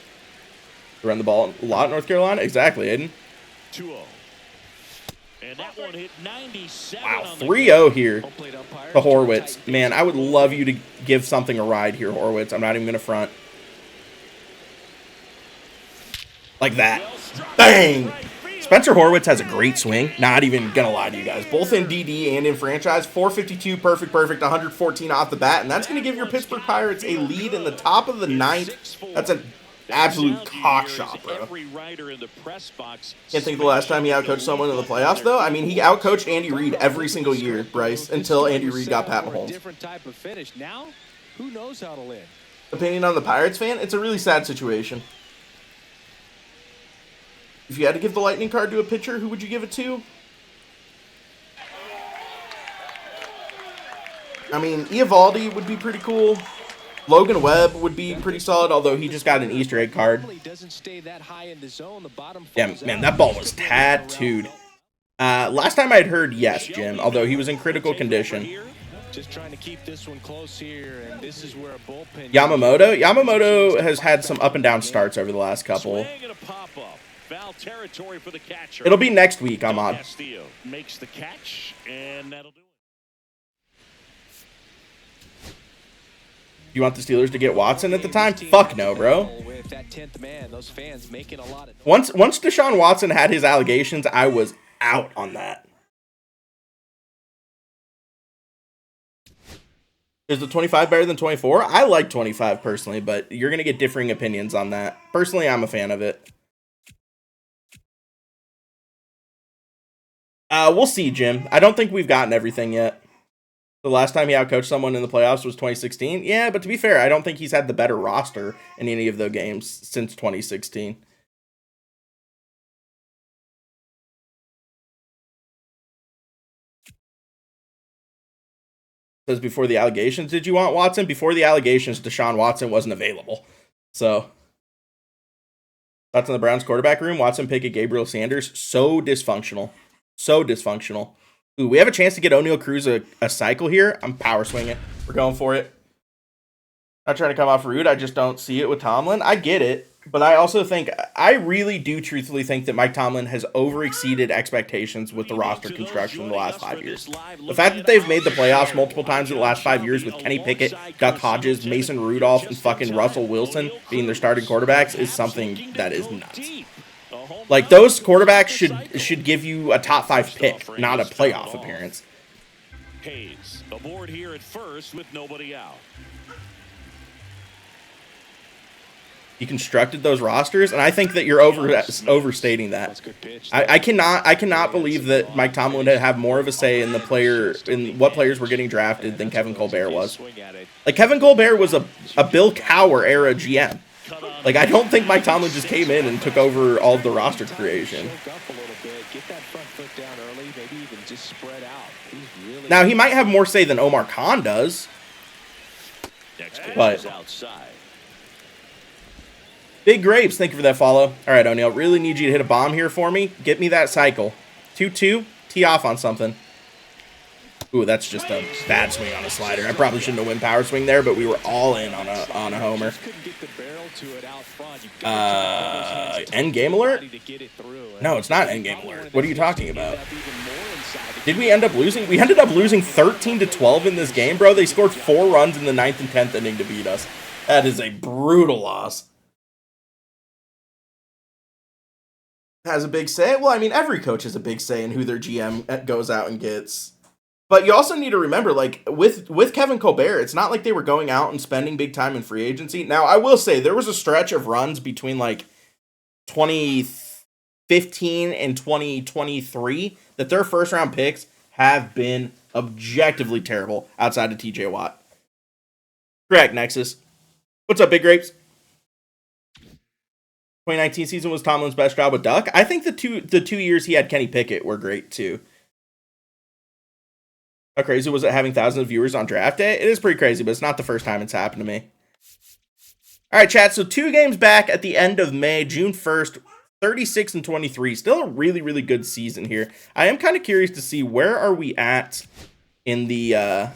Run the ball a lot in North Carolina? Exactly, Aiden. 2-0. And that one hit 97. Wow, 3-0 here to Horwitz. Man, I would love you to give something a ride here, Horwitz. I'm not even going to front. Like that. Bang! Spencer Horwitz has a great swing. Not even going to lie to you guys. Both in DD and in franchise. 452, perfect, 114 off the bat. And that's going to give your Pittsburgh Pirates a lead in the top of the ninth. That's an absolute cock shot, bro. Can't think the last time he outcoached someone in the playoffs, though. I mean, he outcoached Andy Reid every single year, Bryce, until Andy Reid got Pat Mahomes. Different type of finish. Now, who knows how to live? Opinion on the Pirates fan? It's a really sad situation. If you had to give the Lightning card to a pitcher, who would you give it to? I mean, Eovaldi would be pretty cool. Logan Webb would be pretty solid, although he just got an Easter egg card. Yeah, man, that ball was tattooed. Last time I'd heard yes, Jim, although he was in critical condition. Just trying to keep this one close here, and this is where a bullpen. Yamamoto has had some up and down starts over the last couple. It'll be next week, Ahmad. Makes the catch, and that'll do it. You want the Steelers to get Watson at the time? Fuck no, bro. Once Deshaun Watson had his allegations, I was out on that. Is the 25 better than 24? I like 25 personally, but you're going to get differing opinions on that. Personally, I'm a fan of it. We'll see, Jim. I don't think we've gotten everything yet. The last time he outcoached someone in the playoffs was 2016. Yeah, but to be fair, I don't think he's had the better roster in any of those games since 2016. Says before the allegations, did you want Watson? Before the allegations, Deshaun Watson wasn't available. So, that's in the Browns quarterback room. Watson, Pickett, Gabriel Sanders. So dysfunctional. So dysfunctional. Ooh, we have a chance to get O'Neal Cruz a cycle here. I'm power swinging. We're going for it. Not trying to come off rude. I just don't see it with Tomlin. I get it. But I also think, I really do truthfully think that Mike Tomlin has overexceeded expectations with the roster construction in the last 5 years. The fact that they've made the playoffs multiple times in the last 5 years with Kenny Pickett, Duck Hodges, Mason Rudolph, and fucking Russell Wilson being their starting quarterbacks is something that is nuts. Like, those quarterbacks should give you a top 5 pick, not a playoff appearance. Hayes aboard here at first with nobody out. He constructed those rosters, and I think that you're overstating that. I cannot believe that Mike Tomlin would have more of a say in what players were getting drafted than Kevin Colbert was. Like, Kevin Colbert was a Bill Cowher era GM. Like, I don't think Mike Tomlin just came in and took over all of the roster creation. Now, he might have more say than Omar Khan does. But Big Grapes, thank you for that follow. All right, O'Neal, really need you to hit a bomb here for me. Get me that cycle. 2-2, tee off on something. Ooh, that's just a bad swing on a slider. I probably shouldn't have went power swing there, but we were all in on a homer. End game alert? No, it's not end game alert. What are you talking about? Did we end up losing? We ended up losing 13-12 in this game, bro. They scored 4 runs in the 9th and 10th inning to beat us. That is a brutal loss. Has a big say? Well, I mean, every coach has a big say in who their GM goes out and gets. But you also need to remember, like, with Kevin Colbert, it's not like they were going out and spending big time in free agency. Now, I will say, there was a stretch of runs between, like, 2015 and 2023 that their first-round picks have been objectively terrible outside of TJ Watt. Correct, Nexus. What's up, Big Grapes? 2019 season was Tomlin's best job with Duck. I think the two years he had Kenny Pickett were great too. How crazy was it having thousands of viewers on draft day? It is pretty crazy, but it's not the first time it's happened to me. All right, chat. So 2 games back at the end of May, June 1st, 36-23. Still a really, really good season here. I am kind of curious to see where are we at in the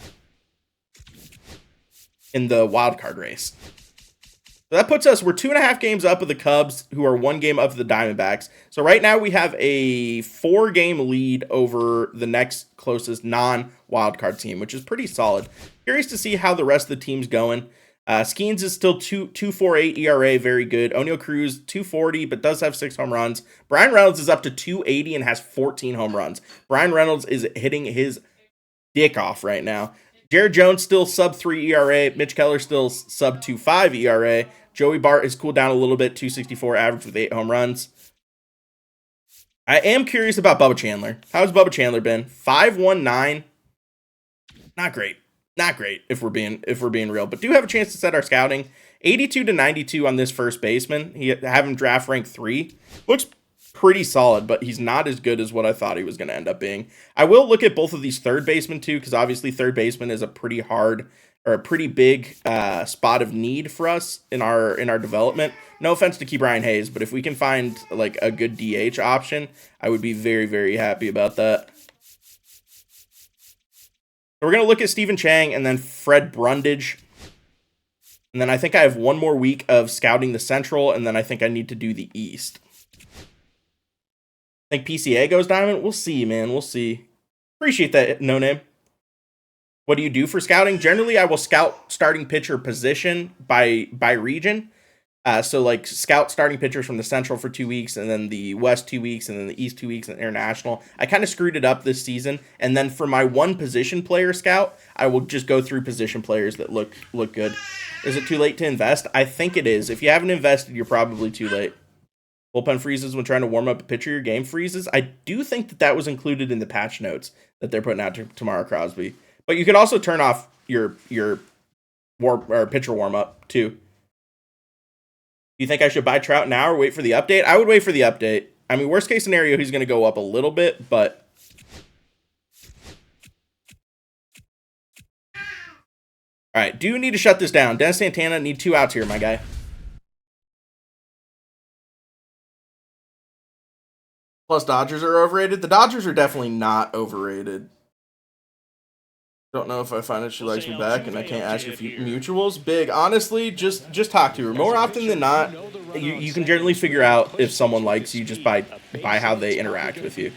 wild card race. So that puts us, we're 2.5 games up of the Cubs, who are 1 game up of the Diamondbacks. So right now we have a 4-game lead over the next closest non-wildcard team, which is pretty solid. Curious to see how the rest of the team's going. Skeens is still 2.48 ERA, very good. O'Neal Cruz, 2.40, but does have 6 home runs. Brian Reynolds is up to 2.80 and has 14 home runs. Brian Reynolds is hitting his dick off right now. Jared Jones still sub 3 ERA. Mitch Keller still sub 2.5 ERA. Joey Bart has cooled down a little bit, 2.64 average with 8 home runs. I am curious about Bubba Chandler. How's Bubba Chandler been? 5.19. Not great. Not great if we're being real, but do have a chance to set our scouting. 82-92 on this first baseman. He have him draft rank 3. Looks pretty solid, but he's not as good as what I thought he was going to end up being. I will look at both of these third basemen too, because obviously third baseman is a pretty hard or a pretty big spot of need for us in our development. No offense to Brian Hayes, but if we can find like a good DH option, I would be very, very happy about that. We're going to look at Stephen Chang and then Fred Brundage. And then I think I have 1 more week of scouting the Central, and then I think I need to do the East. I think PCA goes diamond. We'll see, man. We'll see. Appreciate that, No Name. What do you do for scouting? Generally, I will scout starting pitcher position by region. So like scout starting pitchers from the Central for 2 weeks, and then the West 2 weeks, and then the East 2 weeks, and International. I kind of screwed it up this season. And then for my 1 position player scout, I will just go through position players that look good. Is it too late to invest? I think it is. If you haven't invested, you're probably too late. Bullpen freezes when trying to warm up a pitcher. Your game freezes. I do think that was included in the patch notes that they're putting out to tomorrow, Crosby. But you could also turn off your pitcher warm up too. Do you think I should buy Trout now or wait for the update? I would wait for the update. I mean, worst case scenario, he's going to go up a little bit, but all right. Do need to shut this down. Dennis Santana need 2 outs here, my guy. Plus, Dodgers are overrated. The Dodgers are definitely not overrated. Don't know if I find that she likes me back, and I can't ask a few mutuals. Big, honestly, just talk to her. More often than not, you can generally figure out if someone likes you just by how they interact with you.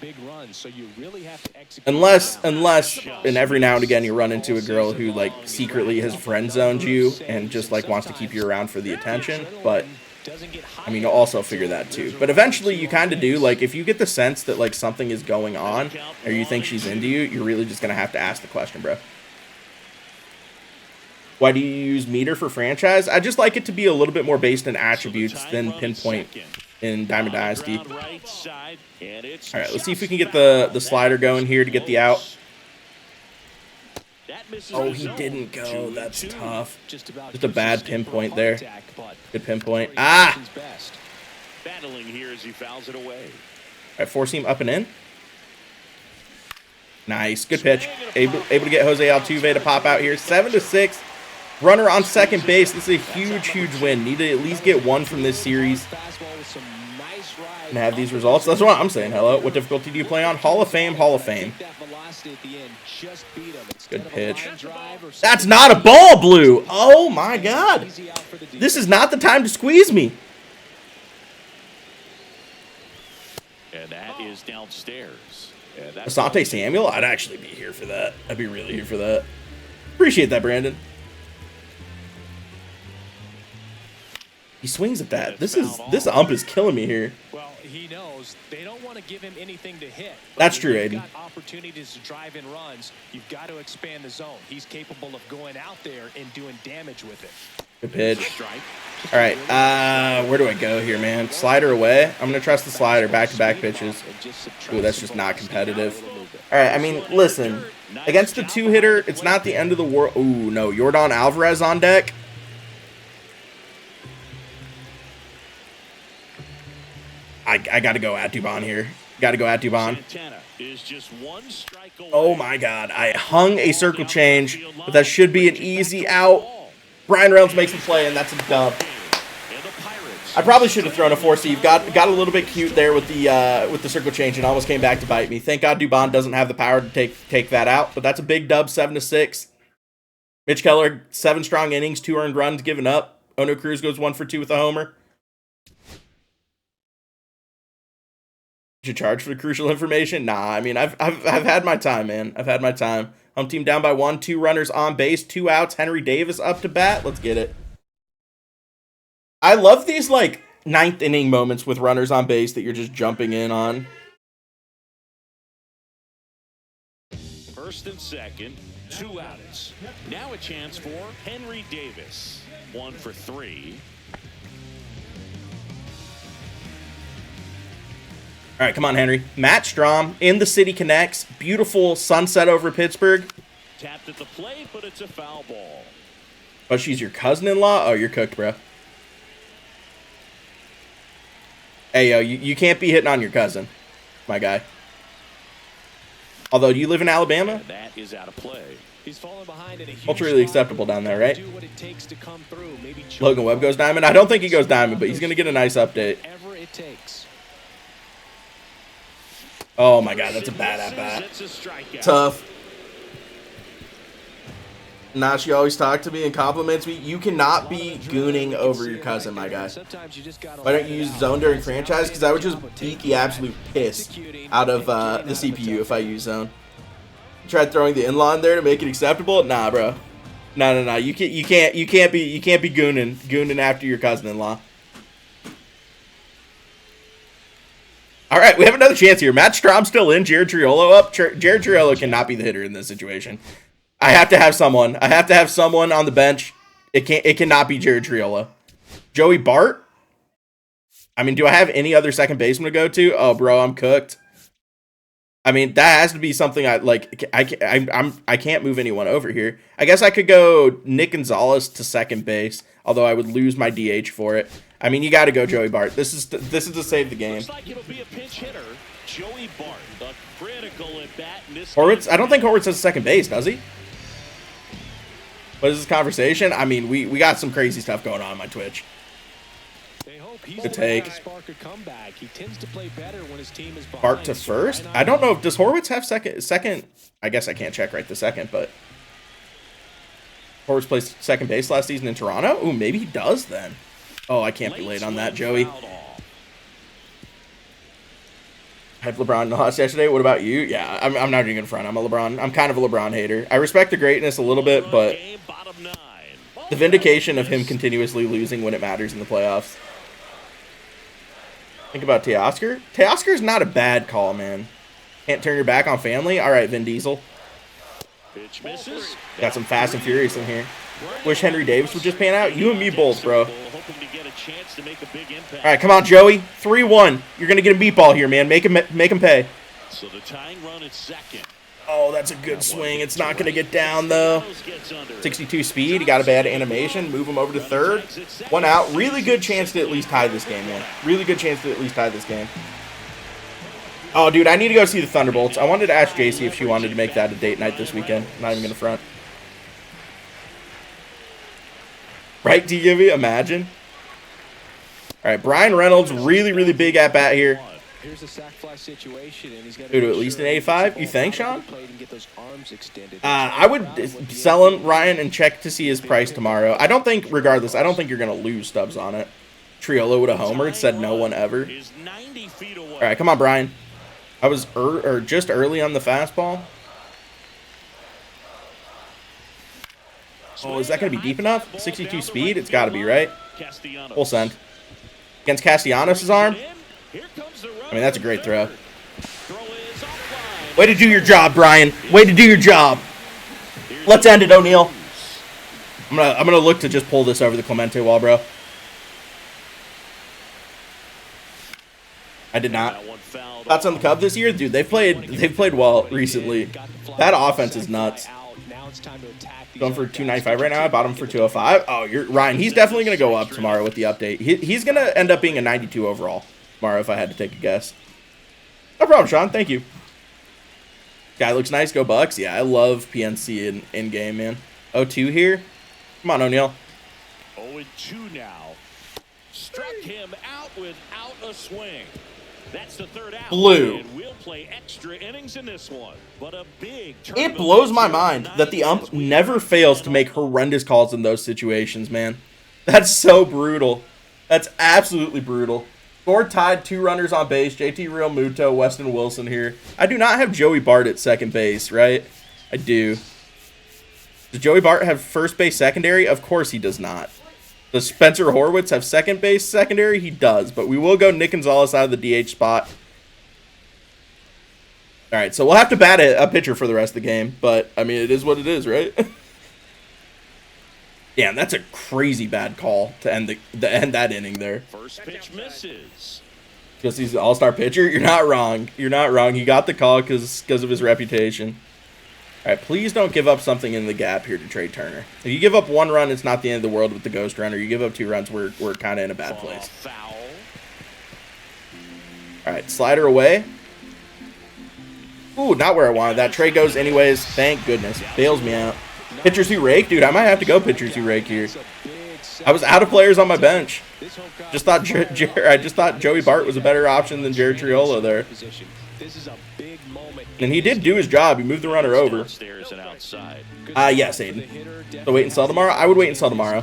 Unless, and every now and again you run into a girl who like secretly has friend zoned you and just like wants to keep you around for the attention. But I mean, you'll also figure that too. But eventually you kind of do. Like, if you get the sense that like something is going on or you think she's into you, you're really just going to have to ask the question, bro. Why do you use meter for franchise? I just like it to be a little bit more based in attributes than pinpoint in Diamond Dynasty. All right, let's see if we can get the slider going here to get the out. Oh, he didn't go. That's tough. Just a bad pinpoint there. Good pinpoint. Ah! Battling here as he fouls it away. All right, 4-seam up and in. Nice. Good pitch. Able to get Jose Altuve to pop out here. 7-6. Runner on second base. This is a huge win. Need to at least get 1 from this series and have these results. That's what I'm saying. Hello. What difficulty do you play on? Hall of Fame. Hall of Fame. Good pitch. That's not a ball, Blue. Oh, my God. This is not the time to squeeze me. And that is downstairs. Asante Samuel? I'd actually be here for that. I'd be really here for that. Appreciate that, Brandon. He swings at that. This ump is killing me here. Well, he knows they don't want to give him anything to hit. That's true, Aiden. Got opportunities to drive in runs. You've got to expand the zone. He's capable of going out there and doing damage with it. Good pitch. All right, where do I go here, man? Slider away. I'm gonna trust the slider. Back-to-back pitches. Ooh, that's just not competitive. All right, I mean, listen. Against the two-hitter, it's not the end of the world. Ooh, no. Yordan Alvarez on deck. I got to go at Dubon here. Got to go at Dubon. Oh, my God. I hung a circle change, but that should be an easy out. Brian Reynolds makes the play, and that's a dub. I probably should have thrown a 4-seed. Got a little bit cute there with the circle change and almost came back to bite me. Thank God Dubon doesn't have the power to take that out, but that's a big dub, 7-6. Mitch Keller, 7 strong innings, 2 earned runs given up. Ono Cruz goes 1 for 2 with a homer. Did you charge for the crucial information? Nah, I mean, I've had my time, man. I've had my time. Home team down by 1, 2 runners on base, 2 outs. Henry Davis up to bat. Let's get it. I love these, like, 9th inning moments with runners on base that you're just jumping in on. First and second, 2 outs. Now a chance for Henry Davis. 1 for 3. All right, come on, Henry. Matt Strom in the City Connects. Beautiful sunset over Pittsburgh. Tapped at the plate, but it's a foul ball. Oh, she's your cousin-in-law? Oh, you're cooked, bro. Hey, yo, you can't be hitting on your cousin, my guy. Although, do you live in Alabama? And that is out of play. He's falling behind in a huge Culturally acceptable down there, right? do what it takes to come through. Maybe Logan Webb goes diamond. I don't think he goes diamond, but he's going to get a nice update. whatever it takes. Oh, my God, that's a bad at-bat. It's a strikeout. Tough. Nah, she always talks to me and compliments me. You cannot be gooning over your cousin, my guy. Why don't you use zone during franchise? Because I would just beat the absolute piss out of the CPU if I use zone. Tried throwing the in-law in there to make it acceptable. Nah, bro. No. You can't be gooning after your cousin-in-law. All right, we have another chance here. Matt Strom still in. Jared Triolo up. Jared Triolo cannot be the hitter in this situation. I have to have someone. I have to have someone on the bench. It cannot be Jared Triolo. Joey Bart? I mean, do I have any other second baseman to go to? Oh, bro, I'm cooked. I mean, that has to be something I like. I can't move anyone over here. I guess I could go Nick Gonzalez to second base, although I would lose my DH for it. I mean, you got to go Joey Bart. This is to save the game. Looks like it'll be a pinch hitter. Joey Bart, a critical at bat in this Horwitz? I don't think Horwitz has second base, does he? What is this conversation? I mean, we got some crazy stuff going on my Twitch. Good take. He tends to play better when his team is Bart to first? I don't know. Does Horwitz have second? I guess I can't check right this second, but Horwitz played second base last season in Toronto? Ooh, maybe he does then. Oh, I can't be late on that, Joey. I had LeBron lost yesterday. What about you? Yeah, I'm not even gonna front. I'm kind of a LeBron hater. I respect the greatness a little bit, but the vindication of him continuously losing when it matters in the playoffs. Think about Teoscar. Teoscar's not a bad call, man. Can't turn your back on family. All right, Vin Diesel. Got some Fast and Furious in here. Wish Henry Davis would just pan out. You and me both, bro. All right, come on, Joey. 3-1. You're gonna get a meatball here, man. Make him pay. So the tying run at second. Oh, that's a good swing. It's not gonna get down though. 62 speed. He got a bad animation. Move him over to third. 1 out. Really good chance to at least tie this game, man. Really good chance to at least tie this game. Oh, dude, I need to go see the Thunderbolts. I wanted to ask JC if she wanted to make that a date night this weekend. Not even gonna front. Right, DGV? Imagine. All right, Brian Reynolds, really big at bat here. Here's a sac fly situation, and he's got to at least an 85. You think, Sean? I would sell him, Ryan, and check to see his price tomorrow. I don't think, regardless, I don't think you're gonna lose stubs on it. Triolo would have homered, said no one ever. All right, come on, Brian. I was just early on the fastball. Oh, is that going to be deep enough? 62 speed? It's got to be, right? Full send. Against Castellanos' arm? I mean, that's a great throw. Way to do your job, Brian. Way to do your job. Let's end it, O'Neal. I'm gonna look to just pull this over the Clemente wall, bro. I did not. Thoughts on the Cubs this year? Dude, they've played well recently. That offense is nuts. Going for 295 right now. I bought him for 205. Oh, you're Ryan. He's definitely going to go up tomorrow with the update. He's going to end up being a 92 overall tomorrow if I had to take a guess. No problem, Sean. Thank you. Guy looks nice. Go Bucks. Yeah, I love PNC in game, man. 0-2 here. Come on, O'Neal. 0-2 now. Struck him out without a swing. That's the third out. Blue. And we'll play extra innings in this one. But a big it blows my mind that the ump never fails to make horrendous calls in those situations, man. That's so brutal. That's absolutely brutal. Score tied, 2 runners on base. JT Realmuto, Weston Wilson here. I do not have Joey Bart at second base, right? I do. Does Joey Bart have first base secondary? Of course he does not. Does Spencer Horwitz have second base secondary? He does, but we will go Nick Gonzalez out of the DH spot. All right, so we'll have to bat a pitcher for the rest of the game, but, I mean, it is what it is, right? Damn, that's a crazy bad call to end that inning there. First pitch misses. Because he's an all-star pitcher? You're not wrong. You're not wrong. He got the call because of his reputation. All right, please don't give up something in the gap here to Trey Turner. If you give up 1 run, it's not the end of the world with the ghost runner. You give up 2 runs, we're kind of in a bad place. All right, slider away. Ooh, not where I wanted that. Trey goes anyways. Thank goodness. Bails me out. Pitchers who rake? Dude, I might have to go pitchers who rake here. I was out of players on my bench. I just thought Joey Bart was a better option than Jared Triolo there. And he did do his job. He moved the runner over. Yes, Aiden. So wait and sell tomorrow? I would wait and sell tomorrow.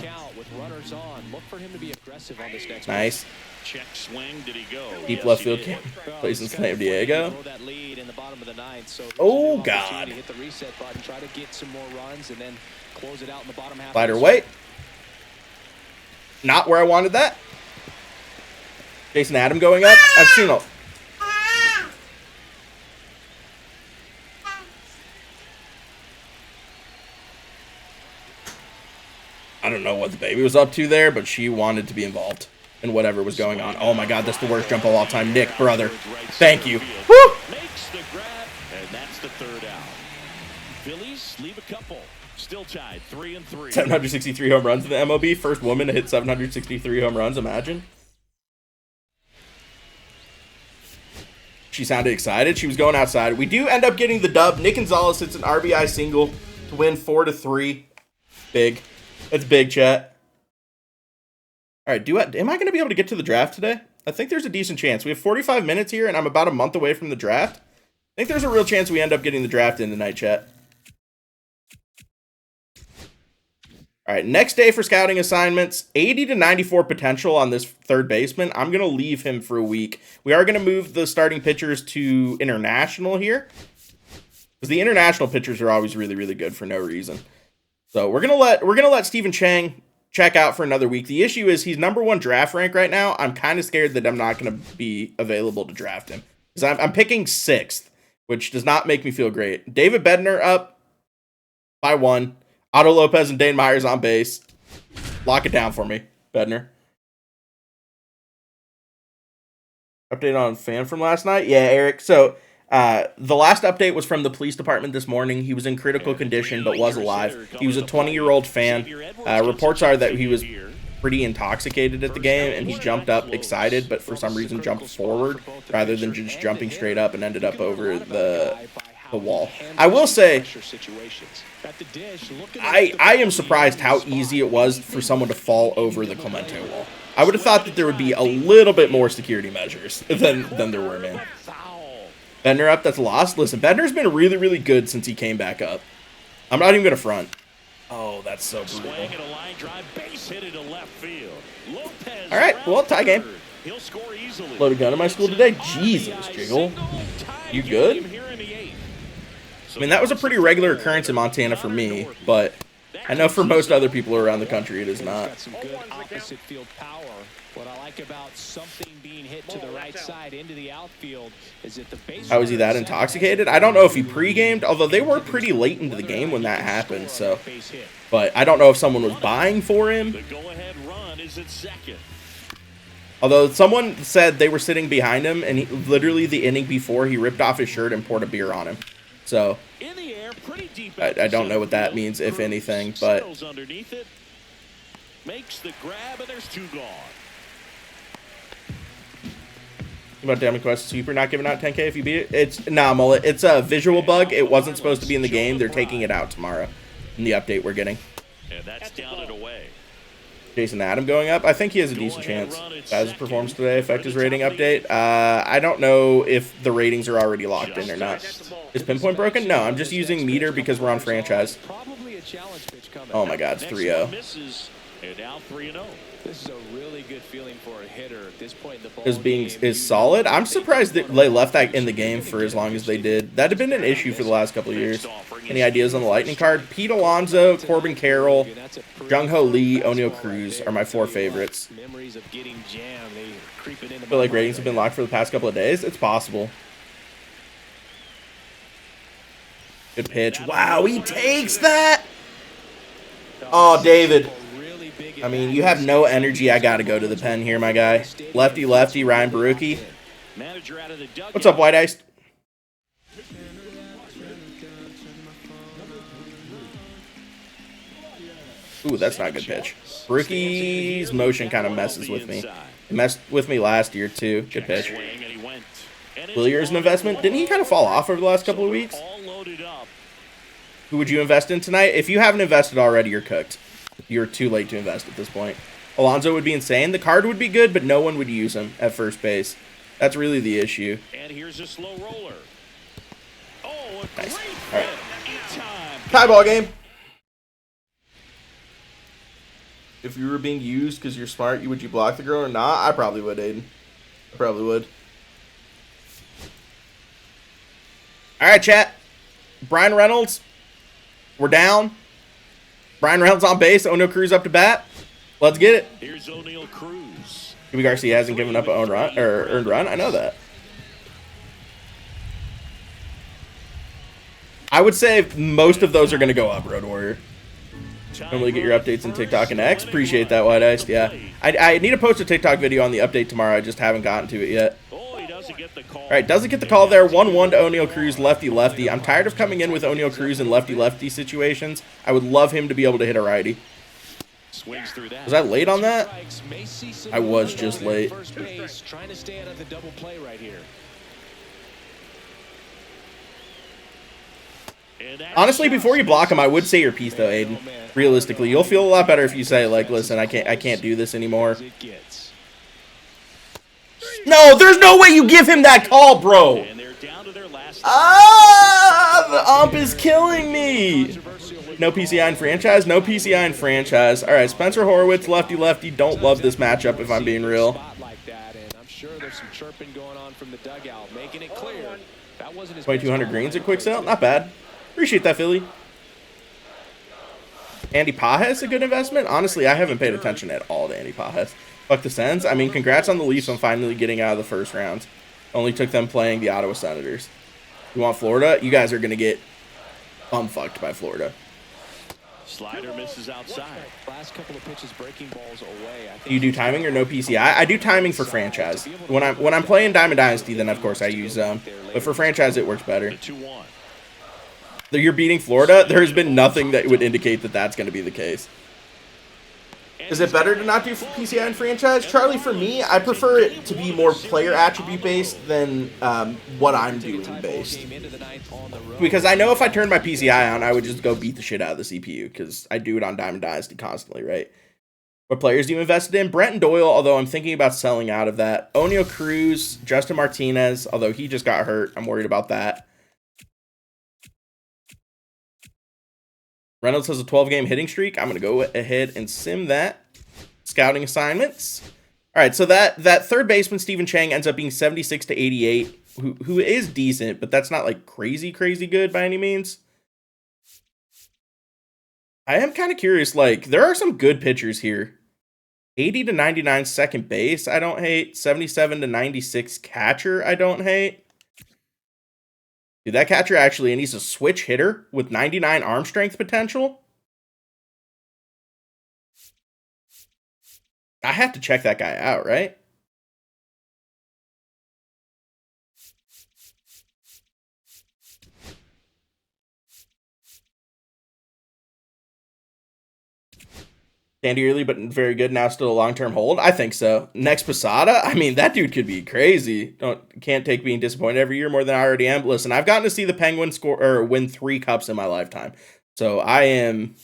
Nice. Deep left field plays in San Diego. Oh, God. Slider away. Not where I wanted that. Jason Adam going up. I've seen a... I don't know what the baby was up to there, but she wanted to be involved in whatever was going on. Oh my God, that's the worst jump of all time. Nick, brother, thank you. Woo! Makes the grab, and that's the third out. Phillies leave a couple. Still tied, 3-3. 763 home runs in the MLB. First woman to hit 763 home runs. Imagine. She sounded excited. She was going outside. We do end up getting the dub. Nick Gonzalez hits an RBI single to win 4-3. Big. That's big, chat. All right, am I going to be able to get to the draft today? I think there's a decent chance. We have 45 minutes here, and I'm about a month away from the draft. I think there's a real chance we end up getting the draft in tonight, chat. All right, next day for scouting assignments, 80 to 94 potential on this third baseman. I'm going to leave him for a week. We are going to move the starting pitchers to international here, because the international pitchers are always really, really good for no reason. So we're gonna let Stephen Chang check out for another week. The issue is he's #1 draft rank right now. I'm kind of scared that I'm not gonna be available to draft him because I'm picking 6th, which does not make me feel great. David Bednar up by 1. Otto Lopez and Dane Myers on base. Lock it down for me, Bednar. Update on fan from last night? Yeah, Eric. So the last update was from the police department this morning. He was in critical condition, but was alive. He was a 20-year-old fan. Reports are that he was pretty intoxicated at the game, and he jumped up excited, but for some reason jumped forward rather than just jumping straight up and ended up over the wall. I will say, I am surprised how easy it was for someone to fall over the Clemente wall. I would have thought that there would be a little bit more security measures than there were, man. Bednar up, that's lost. Listen, Bednar's been really, really good since he came back up. I'm not even going to front. Oh, that's so brutal. All right, well, tie game. Loaded gun in my school today? Jesus, Jiggle. You good? I mean, that was a pretty regular occurrence in Montana for me, but I know for most other people around the country it is not. What I like about something being hit to the right side into the outfield is that the base. How is he that intoxicated? I don't know if he pre-gamed, although they were pretty late into the game when that happened. So, but I don't know if someone was buying for him. The go-ahead run is at second. Although someone said they were sitting behind him, and literally the inning before, he ripped off his shirt and poured a beer on him. So I don't know what that means, if anything, but makes the grab, and there's 2 gone. About Diamond Quest Super not giving out 10K if you beat it. It's Mullet. It's a visual bug. It wasn't supposed to be in the game. They're taking it out tomorrow in the update we're getting. And that's down and away. Jason Adam going up. I think he has a decent chance. As his performance today affect his rating update. I don't know if the ratings are already locked in or not. Is Pinpoint broken? No, I'm just using meter because we're on franchise. Oh my God, it's 3-0. And now 3-0. This is a really good feeling for a hitter at this point in the ball is solid. I'm surprised that they left that in the game for as long as they did. That had been an issue for the last couple of years. Any ideas on the Lightning card? Pete Alonso, Corbin Carroll, Jung-Ho Lee, O'Neal Cruz are my 4 favorites. I feel like ratings have been locked for the past couple of days. It's possible. Good pitch. Wow, he takes that. Oh, David. I mean, you have no energy. I got to go to the pen here, my guy. Lefty, lefty, Ryan Barucki. What's up, White Ice? Ooh, that's not a good pitch. Barucki's motion kind of messes with me. It messed with me last year, too. Good pitch. Willier's an investment. Didn't he kind of fall off over the last couple of weeks? Who would you invest in tonight? If you haven't invested already, you're cooked. You're too late to invest at this point. Alonso would be insane. The card would be good, but no one would use him at first base. That's really the issue. And here's a slow roller. Oh, a nice. Great all right. Tie ball game. If you were being used because you're smart, would you block the girl or not? I probably would, Aiden. I probably would. All right, chat. Brian Reynolds. We're down. Brian Reynolds on base. O'Neal Cruz up to bat. Let's get it. Here's O'Neal Cruz. Jimmy Garcia hasn't given up an earned run. I know that. I would say most of those are going to go up, Road Warrior. Normally get your updates in TikTok and X. Appreciate that, White Ice. Yeah. I need to post a TikTok video on the update tomorrow. I just haven't gotten to it yet. All right, doesn't get the call there. 1-1 to O'Neal Cruz, lefty-lefty. I'm tired of coming in with O'Neal Cruz in lefty-lefty situations. I would love him to be able to hit a righty. Was I late on that? I was just late. Honestly, before you block him, I would say your piece, though, Aiden. Realistically, you'll feel a lot better if you say, like, listen, I can't do this anymore. No, there's no way you give him that call, bro. Ah, the ump is killing me. No PCI in franchise? No PCI in franchise. All right, Spencer Horwitz, lefty-lefty. Don't love this matchup, if I'm being real. 2,200 greens at quick sale? Not bad. Appreciate that, Philly. Andy Pajes, a good investment? Honestly, I haven't paid attention at all to Andy Pajes. Fuck the Sens. I mean, congrats on the Leafs on finally getting out of the first round. Only took them playing the Ottawa Senators. You want Florida? You guys are going to get fucked by Florida. Slider misses outside. Last couple of pitches breaking balls away. Do you do timing or no PCI? I do timing for franchise. When I'm playing Diamond Dynasty, then of course I use zone. But for franchise, it works better. You're beating Florida. There has been nothing that would indicate that that's going to be the case. Is it better to not do PCI in franchise? Charlie, for me, I prefer it to be more player attribute based than what I'm doing based. Because I know if I turned my PCI on, I would just go beat the shit out of the CPU because I do it on Diamond Dynasty constantly, right? What players do you invested in? Brenton Doyle, although I'm thinking about selling out of that. O'Neal Cruz, Justin Martinez, although he just got hurt. I'm worried about that. Reynolds has a 12-game hitting streak. I'm going to go ahead and sim that. Scouting assignments. All right, so that third baseman, Stephen Chang, ends up being 76 to 88, who is decent, but that's not like crazy good by any means. I am kind of curious. Like, there are some good pitchers here. 80 to 99 second base, I don't hate. 77 to 96 catcher, I don't hate. Dude, that catcher actually, and he's a switch hitter with 99 arm strength potential. I have to check that guy out, right? Standardly, but very good. Now still a long-term hold. I think so. Next Posada. I mean, that dude could be crazy. Can't take being disappointed every year more than I already am. Listen, I've gotten to see the Penguins win 3 cups in my lifetime, so I am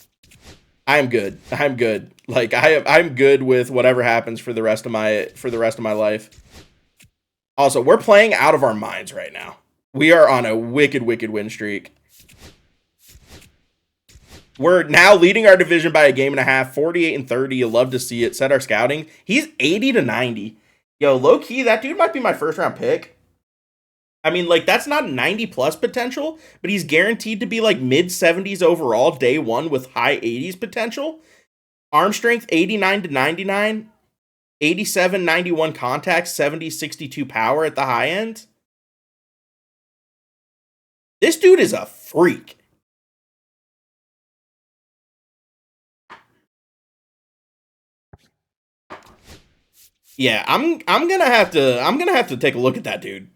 good. I'm good. Like I'm good with whatever happens for the rest of my life. Also, we're playing out of our minds right now. We are on a wicked win streak. We're now leading our division by a game and a half, 48-30. You love to see it. Set our scouting. He's 80-90. Yo, low key, that dude might be my first round pick. I mean, like, that's not 90 plus potential, but he's guaranteed to be like mid 70s overall day one with high 80s potential. Arm strength 89-99, 87-91 contact, 70-62 power at the high end. This dude is a freak. Yeah, I'm gonna have to take a look at that dude.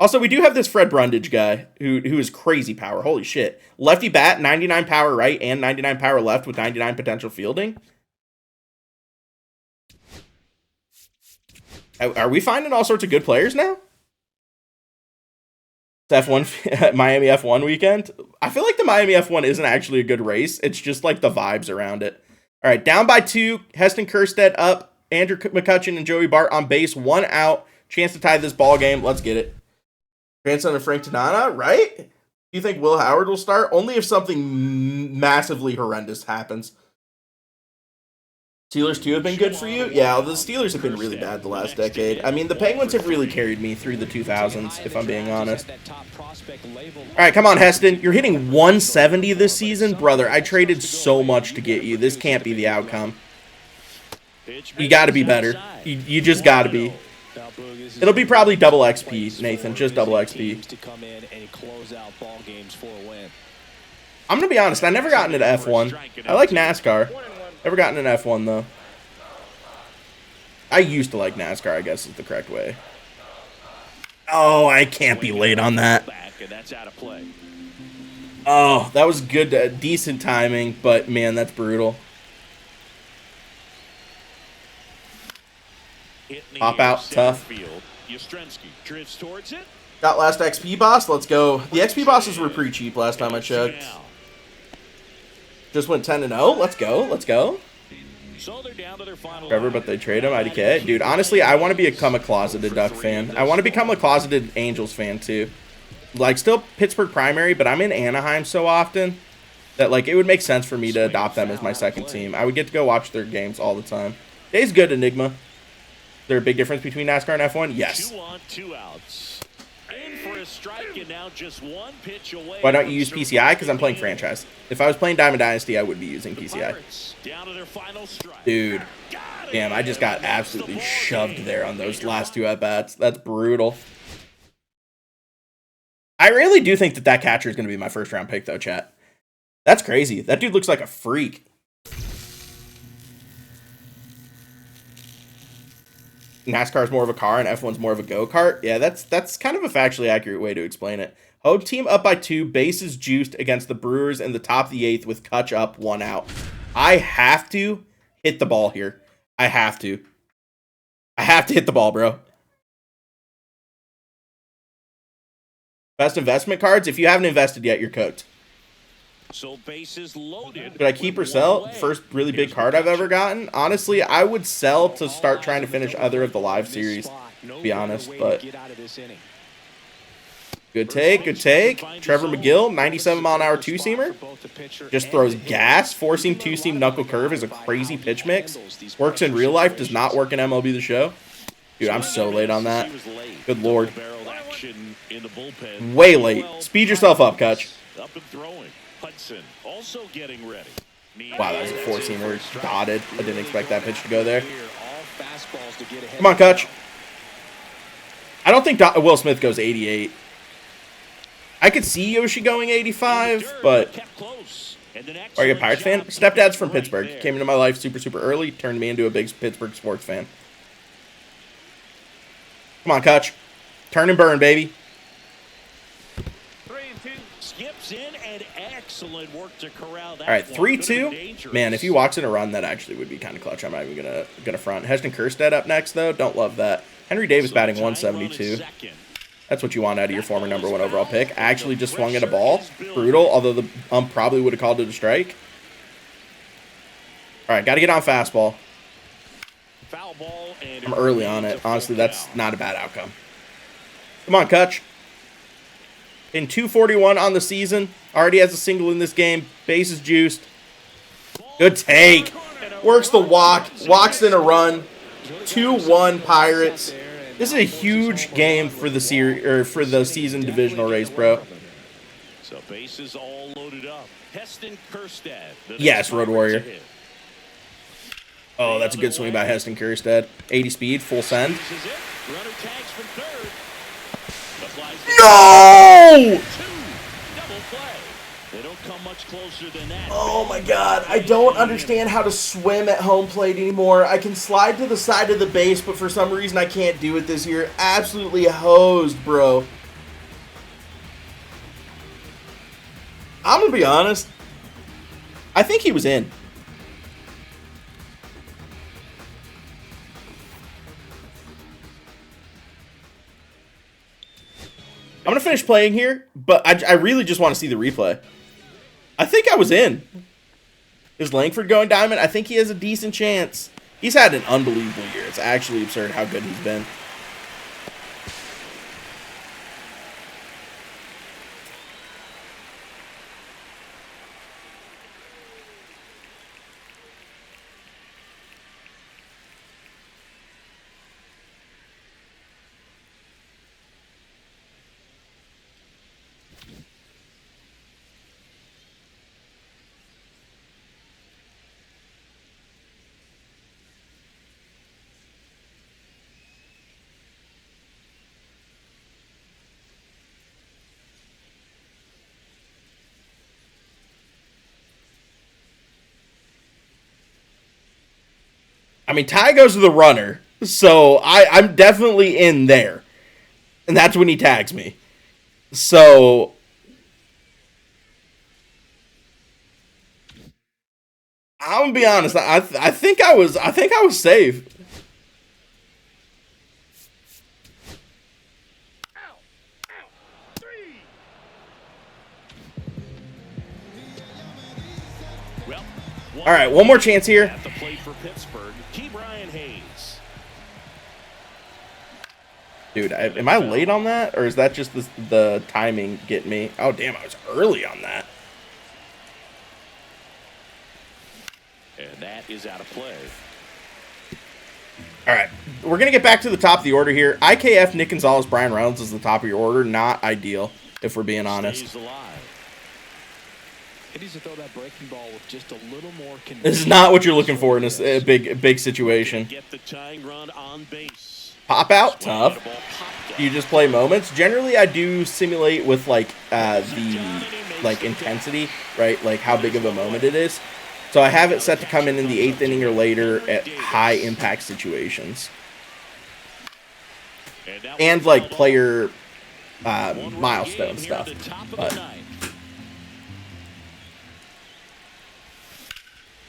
Also, we do have this Fred Brundage guy who is crazy power. Holy shit. Lefty bat, 99 power right and 99 power left with 99 potential fielding. Are we finding all sorts of good players now? F1 Miami F1 weekend. I feel like the Miami F1 isn't actually a good race. It's just like the vibes around it. All right, down by 2. Heston Kjerstad up. Andrew McCutcheon and Joey Bart on base. 1 out. Chance to tie this ball game. Let's get it. Grandson of Frank Tanana, right? Do you think Will Howard will start? Only if something massively horrendous happens. Steelers too have been good for you? Yeah, the Steelers have been really bad the last decade. I mean, the Penguins have really carried me through the 2000s, if I'm being honest. All right, come on, Heston. You're hitting 170 this season? Brother, I traded so much to get you. This can't be the outcome. You got to be better. You just got to be. It'll be probably double XP, Nathan. Just double XP. I'm going to be honest. I never got into F1. I like NASCAR. Never gotten an F1, though. I used to like NASCAR, I guess is the correct way. Oh, I can't be late on that. Oh, that was good, decent timing, but, man, that's brutal. Pop out, tough. Got last XP boss. Let's go. The XP bosses were pretty cheap last time I checked. Just went 10-0. Let's go. Let's go. Trevor, but they trade him. IDK. Dude, honestly, I want to become a closeted Duck fan. I want to become a closeted Angels fan, too. Like, still Pittsburgh primary, but I'm in Anaheim so often that, like, it would make sense for me to adopt them as my second team. I would get to go watch their games all the time. Day's good, Enigma. Is there a big difference between NASCAR and F1? Yes. 2 on, 2 outs. In for a strike, and now just 1 pitch away. Why don't you use PCI? Because I'm playing franchise. If I was playing Diamond Dynasty, I would be using PCI. Dude. Damn, I just got absolutely shoved there on those last 2 at-bats. That's brutal. I really do think that catcher is going to be my first-round pick, though, chat. That's crazy. That dude looks like a freak. NASCAR is more of a car and F1's more of a go-kart. Yeah, that's kind of a factually accurate way to explain it. Hogue team up by 2, bases juiced against the Brewers in the top of the 8th with Kutch up, 1 out. I have to hit the ball here. I have to. I have to hit the ball, bro. Best investment cards? If you haven't invested yet, you're cooked. So bases loaded. Should I keep or sell? First really big card I've ever gotten. Honestly, I would sell to start trying to finish other of the live series, to be honest. But good take, good take. Trevor McGill, 97-mile-an-hour two-seamer. Just throws gas. 4-seam, 2-seam knuckle curve is a crazy pitch mix. Works in real life, does not work in MLB The Show. Dude, I'm so late on that. Good lord. Way late. Speed yourself up, Kutch. Up and throwing. Hudson also getting ready. Wow, that was a 4-seamer dotted. I didn't expect that pitch to go there. Come on, Kutch. I don't think Will Smith goes 88. I could see Yoshi going 85, but... Are you a Pirates fan? Stepdad's from Pittsburgh. Came into my life super early. Turned me into a big Pittsburgh sports fan. Come on, Kutch. Turn and burn, baby. Skips in and excellent work to corral that. All right, 3-2. Man, if he walks in a run, that actually would be kind of clutch. I'm not even gonna front. Heston Kjerstad up next, though. Don't love that. Henry Davis batting 172. That's what you want out of your former #1 overall pick. Actually just swung at a ball. Brutal, although the ump probably would have called it a strike. All right, got to get on fastball. I'm early on it. Honestly, that's not a bad outcome. Come on, Kutch. In 241 on the season. Already has a single in this game. Bases juiced. Good take. Works the walk. Walks in a run. 2-1 Pirates. This is a huge game for the series or for the season divisional race, bro. So bases all loaded up. Heston Kjerstad. Yes, Road Warrior. Oh, that's a good swing by Heston Kjerstad. 80 speed, full send. No! Oh my god, I don't understand how to swim at home plate anymore. I can slide to the side of the base, but for some reason I can't do it this year. Absolutely hosed, bro. I'm gonna be honest. I think he was in. I'm going to finish playing here, but I really just want to see the replay. I think I was in. Is Langford going diamond? I think he has a decent chance. He's had an unbelievable year. It's actually absurd how good he's been. I mean, Ty goes to the runner, so I'm definitely in there. And that's when he tags me. So I'm gonna be honest. I think I was safe. All right, one more chance here. At the plate for Pittsburgh, Brian Hayes. Dude, am I late on that, or is that just the timing getting me? Oh, damn, I was early on that. And that is out of play. All right, we're going to get back to the top of the order here. IKF, Nick Gonzalez, Brian Reynolds is the top of your order. Not ideal, if we're being honest. He needs to throw that breaking ball with just a little more conviction. This is not what you're looking for in a big situation. Get the tying run on base. Pop out, tough. You just play moments. Generally, I do simulate with the intensity, right? Like how big of a moment it is. So I have it set to come in the 8th inning or later at high impact situations, and like player milestone stuff. But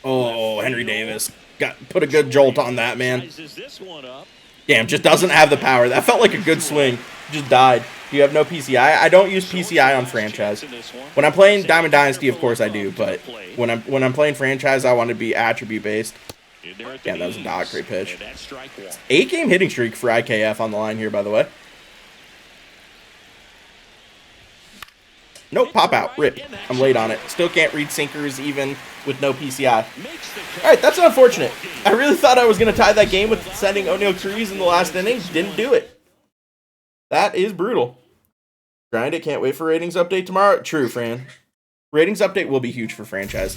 oh, Henry Davis put a good jolt on that, man. Damn, just doesn't have the power. That felt like a good swing. Just died. Do you have no PCI? I don't use PCI on franchise. When I'm playing Diamond Dynasty, of course I do, but when I'm playing franchise, I want to be attribute based. Damn, that was a dog. Great pitch. 8-game hitting streak for IKF on the line here, by the way. Nope, pop out. Rip. I'm late on it. Still can't read sinkers even with no PCI. Alright, that's unfortunate. I really thought I was going to tie that game with sending O'Neal Cruz in the last inning. Didn't do it. That is brutal. Grind it. Can't wait for ratings update tomorrow. True, Fran. Ratings update will be huge for franchise.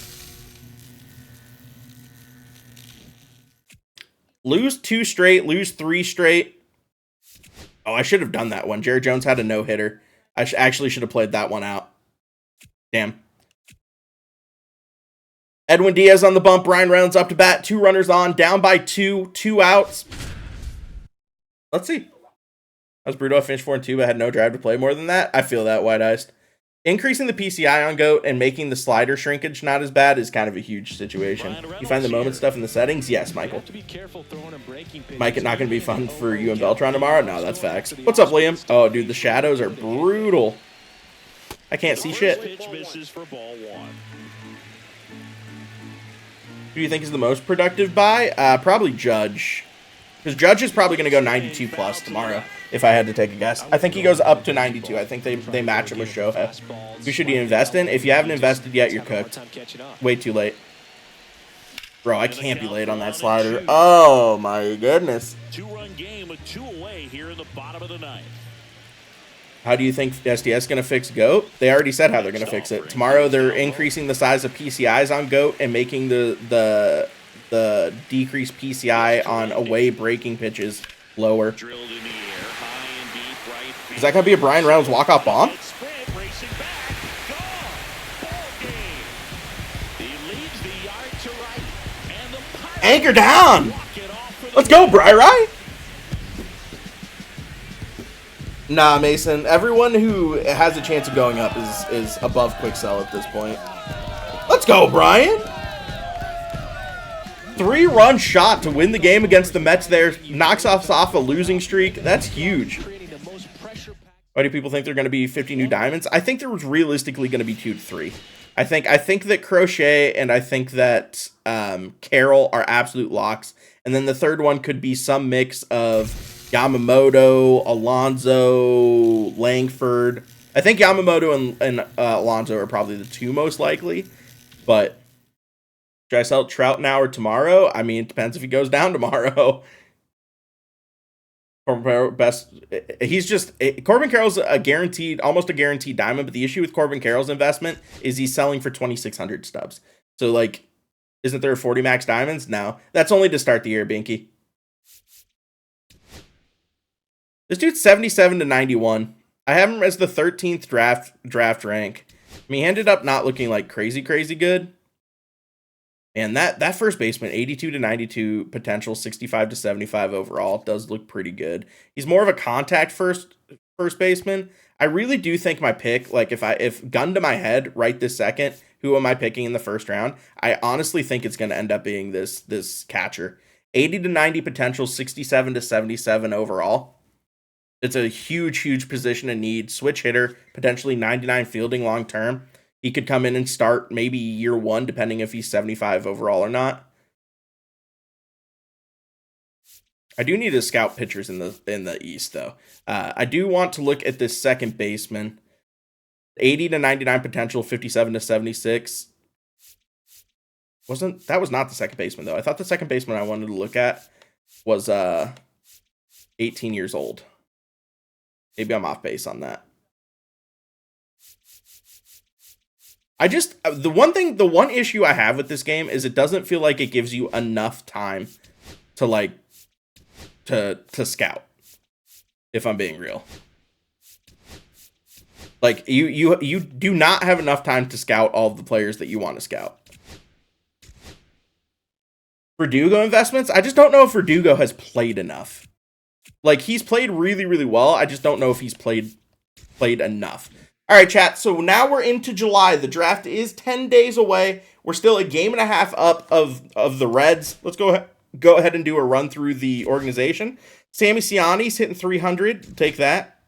Lose 2 straight. Lose 3 straight. Oh, I should have done that one. Jared Jones had a no-hitter. I actually should have played that one out. Damn. Edwin Diaz on the bump. Brian Reynolds up to bat. 2 runners on. Down by 2. 2 outs. Let's see. That was brutal. I finished 4-2, but I had no drive to play more than that. I feel that, White Iced. Increasing the PCI on GOAT and making the slider shrinkage not as bad is kind of a huge situation. You find the moment stuff in the settings? Yes, Michael. Mike, it not going to be fun for you and Beltron tomorrow? No, that's facts. What's up, Liam? Oh, dude, the shadows are brutal. I can't see shit. Who do you think is the most productive buy? Probably Judge. Because Judge is probably going to go 92 plus tomorrow, if I had to take a guess. I think he goes up to 92. I think they match him with Shohei. Who should you invest in? If you haven't invested yet, you're cooked. Way too late. Bro, I can't be late on that slider. Oh, my goodness. 2-run game with 2 away here in the bottom of the ninth. How do you think SDS is going to fix GOAT? They already said how they're going to fix it. Tomorrow, they're increasing the size of PCIs on GOAT and making the decreased PCI on away breaking pitches lower. Is that going to be a Brian Reynolds walk-off bomb? Anchor down! Let's go, Bri-Rai! Nah, Mason. Everyone who has a chance of going up is above quick sell at this point. Let's go, Brian! 3-run shot to win the game against the Mets there. Knocks us off a losing streak. That's huge. Why do people think they're going to be 50 new diamonds? I think there was realistically going to be 2 to 3. I think that Crochet and I think that Carroll are absolute locks. And then the third one could be some mix of Yamamoto, Alonso, Langford. I think Yamamoto and Alonso are probably the 2 most likely. But should I sell Trout now or tomorrow? I mean, it depends if he goes down tomorrow. Corbin Carroll's a guaranteed, almost a guaranteed diamond, but the issue with Corbin Carroll's investment is he's selling for 2,600 stubs. So, like, isn't there 40 max diamonds? No. That's only to start the year, Binky. This dude's 77 to 91. I have him as the 13th draft rank. I mean, he ended up not looking like crazy good. And that first baseman, 82 to 92 potential, 65 to 75 overall, does look pretty good. He's more of a contact first baseman. I really do think my pick, like if gun to my head right this second, who am I picking in the first round? I honestly think it's going to end up being this catcher. 80 to 90 potential, 67 to 77 overall. It's a huge position in need. Switch hitter, potentially 99 fielding long term. He could come in and start maybe year 1, depending if he's 75 overall or not. I do need to scout pitchers in the East, though. I do want to look at this second baseman. 80 to 99 potential, 57 to 76. That was not the second baseman, though. I thought the second baseman I wanted to look at was 18 years old. Maybe I'm off base on that. The one issue I have with this game is it doesn't feel like it gives you enough time to scout, if I'm being real. Like you do not have enough time to scout all of the players that you want to scout. Verdugo investments, I just don't know if Verdugo has played enough. Like, he's played really well. I just don't know if he's played enough. All right, chat, so now we're into July. The draft is 10 days away. We're still a game and a half up of the Reds. Let's go ahead and do a run through the organization. Sammy Ciani's hitting 300. Take that.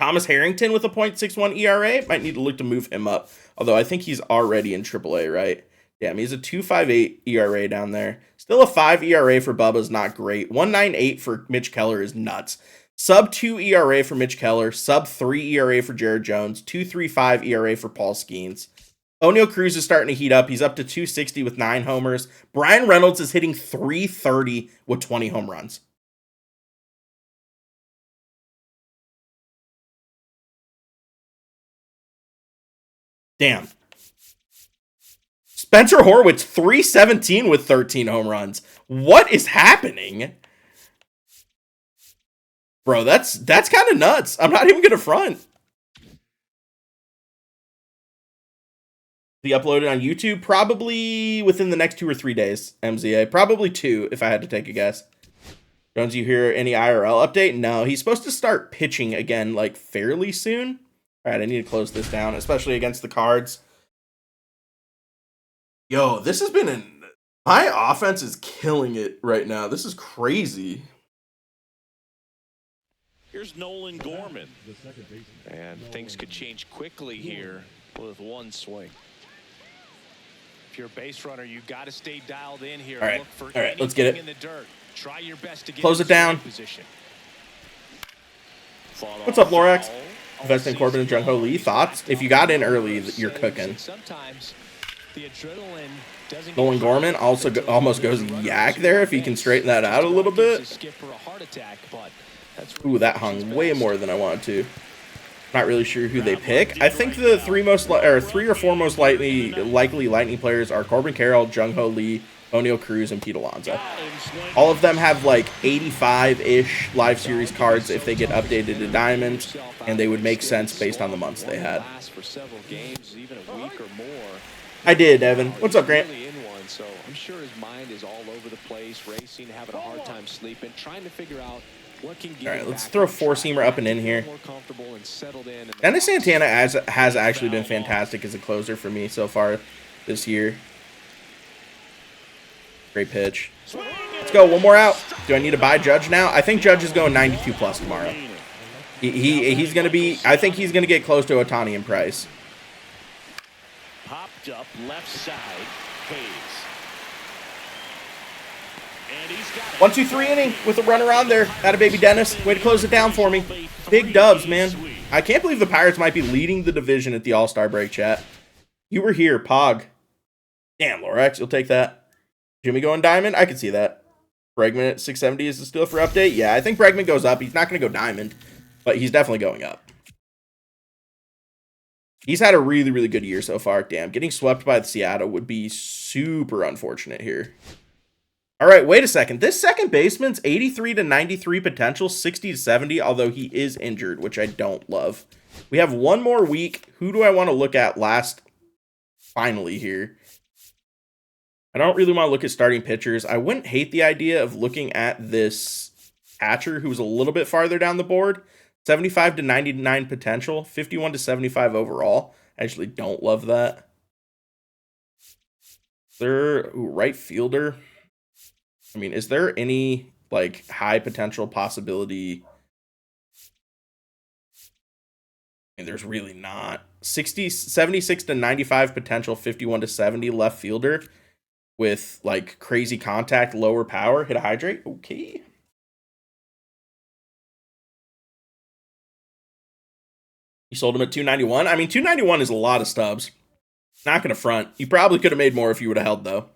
Thomas Harrington with a .61 ERA. Might need to look to move him up, although I think he's already in AAA, right? Yeah, I mean, he's a 2.58 ERA down there. Still a 5 ERA for Bubba's not great. 1.98 for Mitch Keller is nuts. Sub 2 ERA for Mitch Keller, sub 3 ERA for Jared Jones, 2.35 ERA for Paul Skeens. O'Neal Cruz is starting to heat up. He's up to 260 with 9 homers. Brian Reynolds is hitting 330 with 20 home runs. Damn. Spencer Horwitz, 317 with 13 home runs. What is happening? Bro, that's kind of nuts. I'm not even going to front. Be uploaded on YouTube probably within the next 2 or 3 days, MZA. Probably 2 if I had to take a guess. Jones, you hear any IRL update? No, he's supposed to start pitching again like fairly soon. All right, I need to close this down, especially against the Cards. Yo, this has been my offense is killing it right now. This is crazy. Here's Nolan Gorman. And things could change quickly here with one swing. If you're a base runner, you got to stay dialed in here. All right, Look for all right, let's get it. in the dirt. Try your best to get Close it down. Position. What's up, Lorax? Invest in Corbin and Jung-Ho Lee. Thoughts? If you got in early, you're cooking. Sometimes the adrenaline doesn't. Nolan Gorman also almost goes yak there if he can straighten that out a little bit. Ooh, that hung way more than I wanted to. Not really sure who they pick. I think the three or four most likely Lightning players are Corbin Carroll, Jung-Ho Lee, O'Neal Cruz, and Pete Alonso. All of them have like 85-ish live series cards if they get updated to Diamond, and they would make sense based on the months they had. I did, Evan. What's up, Grant? So I'm sure his mind is all over the place, racing, having a hard time sleeping, trying to figure out what can get. All right, let's throw four-seamer up and in here. Dennis Santana has actually been fantastic as a closer for me so far this year. Great pitch. Let's go. One more out. Do I need to buy Judge now? I think Judge is going 92 plus tomorrow. He's going to be. I think he's going to get close to Ohtani in price. Popped up left side. Hayes. And he's got it. 1, 2, 3 inning with a runner on there. Atta baby Dennis. Way to close it down for me. Big dubs, man. I can't believe the Pirates might be leading the division at the All-Star break, chat. You were here, Pog. Damn, Lorax, you'll take that. Jimmy going Diamond? I can see that. Bregman at 670 is still for update? Yeah, I think Bregman goes up. He's not going to go Diamond, but he's definitely going up. He's had a really, really good year so far. Damn, getting swept by the Seattle would be super unfortunate here. All right, wait a second. This second baseman's 83 to 93 potential, 60 to 70, although he is injured, which I don't love. We have one more week. Who do I want to look at last? Finally here. I don't really want to look at starting pitchers. I wouldn't hate the idea of looking at this catcher who's a little bit farther down the board. 75 to 99 potential, 51 to 75 overall. I actually don't love that. Right fielder. I mean, is there any like high potential possibility? I mean, there's really not. 76 to 95 potential, 51 to 70 left fielder with like crazy contact, lower power, hit a hydrate. Okay. You sold him at 291. I mean, 291 is a lot of stubs. Not going to front. You probably could have made more if you would have held, though.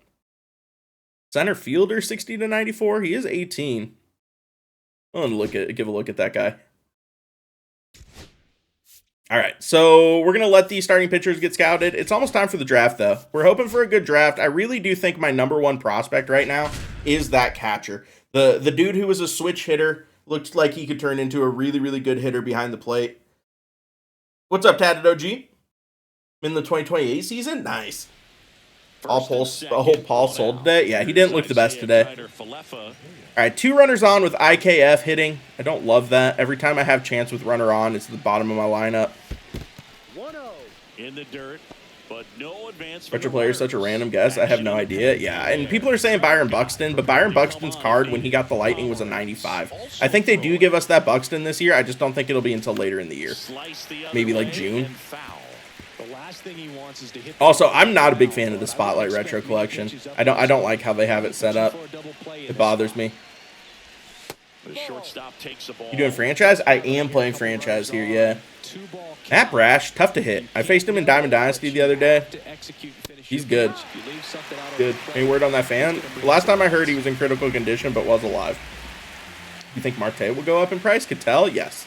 Center fielder, 60 to 94. He is 18. I want to give a look at that guy. All right, so we're going to let these starting pitchers get scouted. It's almost time for the draft, though. We're hoping for a good draft. I really do think my number one prospect right now is that catcher. The dude who was a switch hitter looked like he could turn into a really, really good hitter behind the plate. What's up, Tatted OG? In the 2028 season? Nice. Paul sold today? Yeah, he didn't look the best today. All right, 2 runners on with IKF hitting. I don't love that. Every time I have chance with runner on, it's the bottom of my lineup. 1-0 in the dirt, but no advance. Retro player is such a random guess. I have no idea. Yeah, and people are saying Byron Buxton, but Byron Buxton's card when he got the Lightning was a 95. I think they do give us that Buxton this year. I just don't think it'll be until later in the year. Maybe like June. Also, I'm not a big fan of the Spotlight Retro collection. I don't like how they have it set up. It bothers me. You doing franchise? I am playing franchise here, yeah. Matt Brash, tough to hit. I faced him in Diamond Dynasty the other day. He's good. Good. Any word on that fan? The last time I heard he was in critical condition, but was alive. You think Marte will go up in price? Cattell? Yes.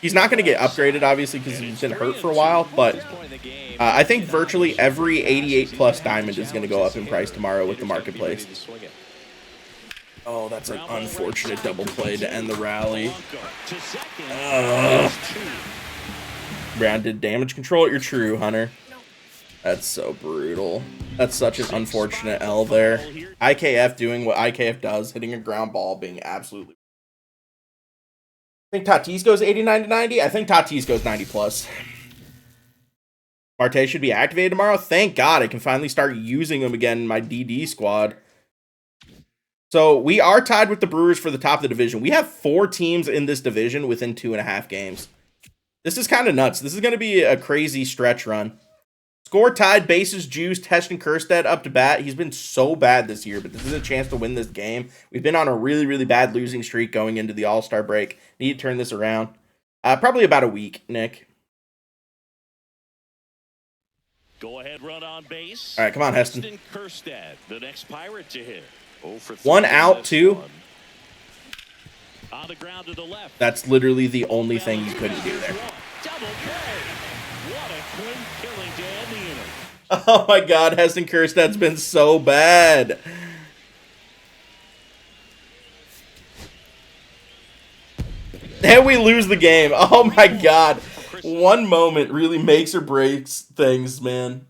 He's not going to get upgraded, obviously, because he's been hurt for a while, but I think virtually every 88-plus diamond is going to go up in price tomorrow with the marketplace. Oh, that's an unfortunate double play to end the rally. Brown did damage control. You're true, Hunter. That's so brutal. That's such an unfortunate L there. IKF doing what IKF does, hitting a ground ball, being absolutely I think Tatis goes 89 to 90. I think Tatis goes 90 plus. Marte should be activated tomorrow. Thank God I can finally start using him again in my DD squad. So we are tied with the Brewers for the top of the division. We have 4 teams in this division within 2.5 games. This is kind of nuts. This is going to be a crazy stretch run. Score tied, bases juiced, Heston Kjerstad up to bat. He's been so bad this year, but this is a chance to win this game. We've been on a really, really bad losing streak going into the All-Star break. Need to turn this around. Probably about a week, Nick. Go ahead, run on base. All right, come on, Heston. Kjerstad, the next Pirate to hit. 0 for 3 1 out, 2. On the ground to the left. That's literally the only thing you couldn't do there. Double play. What a clean killing to end the inning. Oh my God, Heston Kjerstad's been so bad. And we lose the game. Oh my God. One moment really makes or breaks things, man.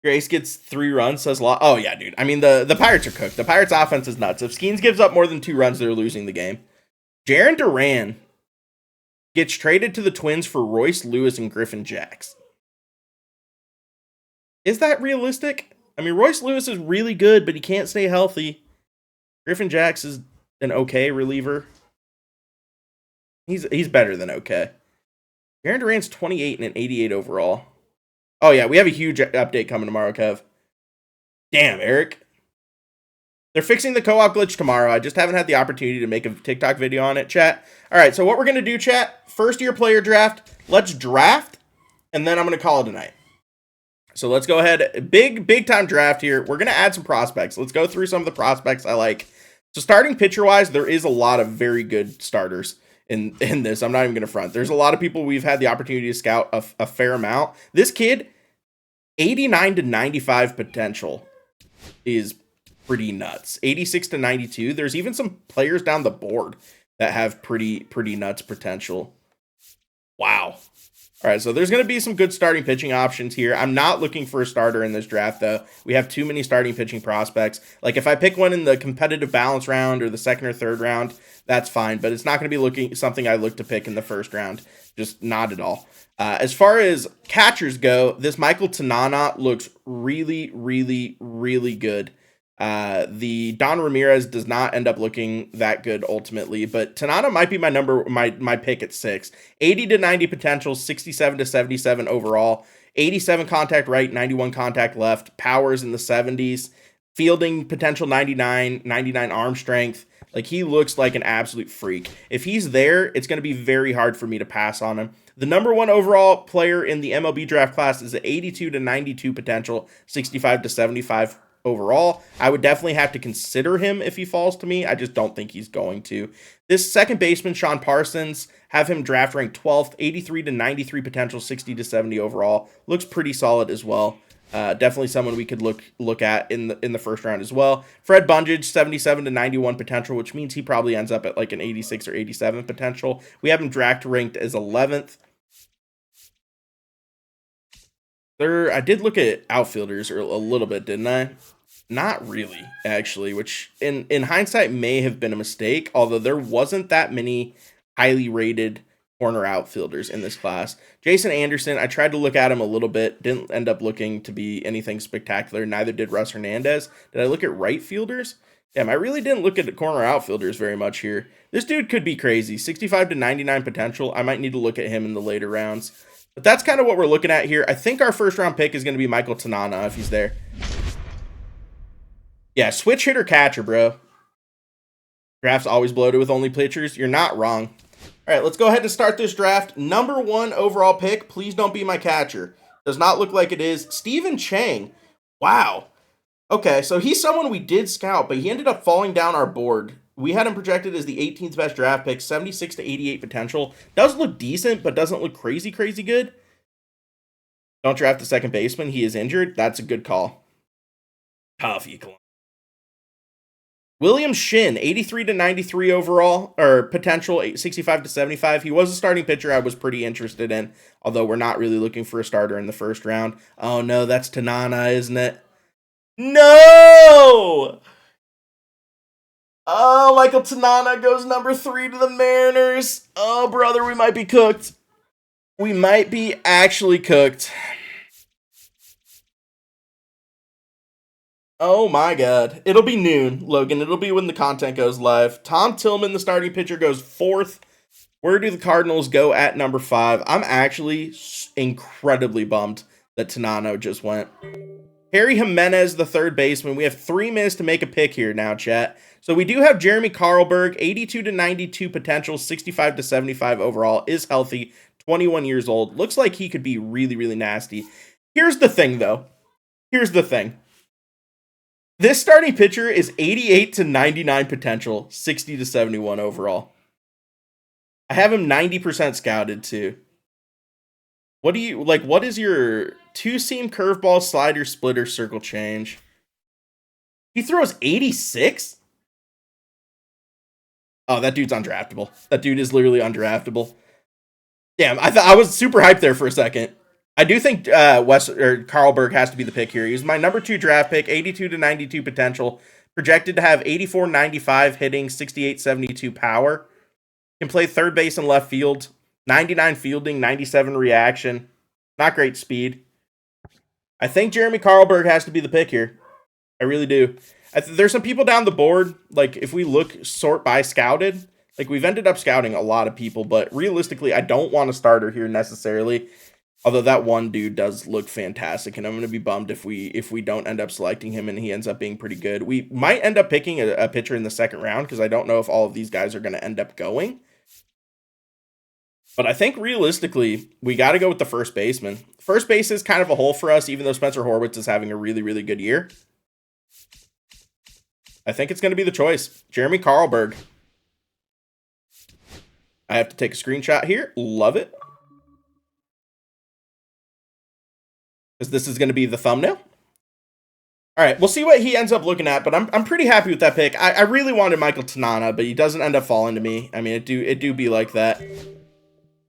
Grace gets 3 runs, says a lot. Oh yeah, dude. I mean, the Pirates are cooked. The Pirates offense is nuts. If Skeens gives up more than 2 runs, they're losing the game. Jarren Duran gets traded to the Twins for Royce Lewis and Griffin Jax. Is that realistic? I mean, Royce Lewis is really good, but he can't stay healthy. Griffin Jax is an okay reliever. He's better than okay. Jarren Duran's 28 and an 88 overall. Oh yeah, we have a huge update coming tomorrow, Kev. Damn, Eric. They're fixing the co-op glitch tomorrow. I just haven't had the opportunity to make a TikTok video on it, chat. All right, so what we're going to do, chat, first year player draft. Let's draft, and then I'm going to call it a night. So let's go ahead. Big time draft here. We're going to add some prospects. Let's go through some of the prospects I like. So starting pitcher-wise, there is a lot of very good starters in this. I'm not even going to front. There's a lot of people we've had the opportunity to scout a fair amount. This kid, 89 to 95 potential is pretty nuts. 86 to 92. There's even some players down the board that have pretty nuts potential. Wow. All right, so there's going to be some good starting pitching options here. I'm not looking for a starter in this draft, though. We have too many starting pitching prospects. Like, if I pick one in the competitive balance round or the second or third round, that's fine. But it's not going to be something I look to pick in the first round. Just not at all. As far as catchers go, this Michael Tanana looks really, really, really good. The Don Ramirez does not end up looking that good ultimately, but Tanana might be my pick at 6. 80 to 90 potential, 67 to 77 overall, 87 contact right, 91 contact left, powers in the 70s, fielding potential 99 arm strength. Like, he looks like an absolute freak. If he's there, it's going to be very hard for me to pass on him. The number 1 overall player in the MLB draft class is at 82 to 92 potential, 65 to 75 overall. I would definitely have to consider him if he falls to me. I just don't think he's going to. This second baseman, Sean Parsons, have him draft ranked 12th, 83 to 93 potential, 60 to 70 overall. Looks pretty solid as well. Definitely someone we could look at in the first round as well. Fred Bungage, 77 to 91 potential, which means he probably ends up at like an 86 or 87 potential. We have him draft ranked as 11th. I did look at outfielders a little bit, didn't I? Not really, actually, which in hindsight may have been a mistake, although there wasn't that many highly rated corner outfielders in this class. Jason Anderson, I tried to look at him a little bit, didn't end up looking to be anything spectacular. Neither did Russ Hernandez. Did I look at right fielders? Damn, I really didn't look at the corner outfielders very much here. This dude could be crazy. 65 to 99 potential. I might need to look at him in the later rounds. But that's kind of what we're looking at here. I think our first round pick is going to be Michael Tanana if he's there. Yeah, switch hitter catcher, bro. Draft's always bloated with only pitchers. You're not wrong. All right, let's go ahead and start this draft. Number 1 overall pick. Please don't be my catcher. Does not look like it is. Stephen Chang. Wow. Okay, so he's someone we did scout, but he ended up falling down our board. We had him projected as the 18th best draft pick, 76 to 88 potential. Does look decent, but doesn't look crazy good. Don't draft the second baseman. He is injured. That's a good call. Tough, Ecolon. William Shin, 83 to 93 overall, or potential 65 to 75. He was a starting pitcher I was pretty interested in, although we're not really looking for a starter in the first round. Oh no, that's Tanana, isn't it? No! Oh, Michael Tanana goes number 3 to the Mariners. Oh, brother, we might be cooked. We might be actually cooked. Oh my god. It'll be noon, Logan. It'll be when the content goes live. Tom Tillman, the starting pitcher, goes 4th. Where do the Cardinals go at number 5? I'm actually incredibly bummed that Tanano just went. Harry Jimenez, the third baseman. We have 3 minutes to make a pick here now, chat. So we do have Jeremy Carlberg, 82 to 92 potential, 65 to 75 overall, is healthy, 21 years old. Looks like he could be really, really nasty. Here's the thing, though. Here's the thing. This starting pitcher is 88 to 99 potential, 60 to 71 overall. I have him 90% scouted too. What is your 2-seam curveball, slider, splitter, circle change? He throws 86? Oh, that dude's undraftable. That dude is literally undraftable. Damn, I was super hyped there for a second. I do think Carlberg has to be the pick here. He's my number 2 draft pick, 82 to 92 potential, projected to have 84-95 hitting, 68-72 power. Can play third base and left field, 99 fielding, 97 reaction. Not great speed. I think Jeremy Carlberg has to be the pick here. I really do. There's some people down the board, like if we sort by scouted, like we've ended up scouting a lot of people, but realistically, I don't want a starter here necessarily. Although that one dude does look fantastic, and I'm going to be bummed if we don't end up selecting him and he ends up being pretty good. We might end up picking a pitcher in the second round because I don't know if all of these guys are going to end up going. But I think realistically, we got to go with the first baseman. First base is kind of a hole for us, even though Spencer Horwitz is having a really, really good year. I think it's going to be the choice. Jeremy Carlberg. I have to take a screenshot here. Love it. Because this is going to be the thumbnail. All right, we'll see what he ends up looking at, but I'm pretty happy with that pick. I really wanted Michael Tanana, but he doesn't end up falling to me. I mean, it do be like that.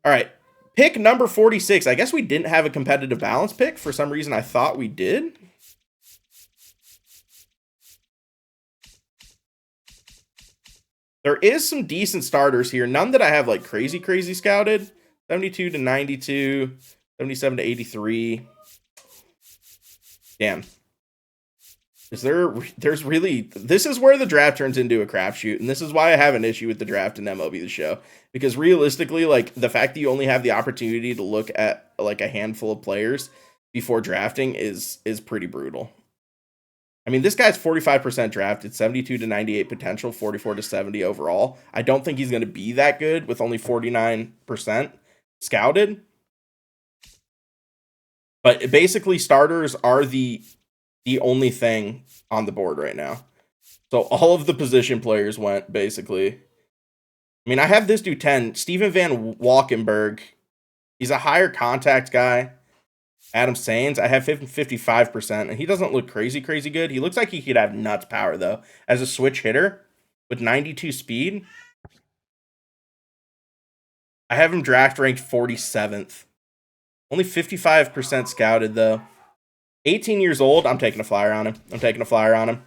All right, pick number 46. I guess we didn't have a competitive balance pick. For some reason, I thought we did. There is some decent starters here. None that I have like crazy scouted. 72 to 92, 77 to 83. Damn. This is where the draft turns into a crapshoot, and this is why I have an issue with the draft and MLB The Show. Because realistically, like, the fact that you only have the opportunity to look at, like, a handful of players before drafting is pretty brutal. I mean, this guy's 45% drafted, 72 to 98 potential, 44 to 70 overall. I don't think he's going to be that good with only 49% scouted. But basically, starters are the only thing on the board right now. So all of the position players went, basically. I mean, I have this dude 10, Steven Van Walkenburg. He's a higher contact guy. Adam Sains, I have 55%, and he doesn't look crazy good. He looks like he could have nuts power, though. As a switch hitter with 92 speed, I have him draft ranked 47th. Only 55% scouted, though. 18 years old. I'm taking a flyer on him.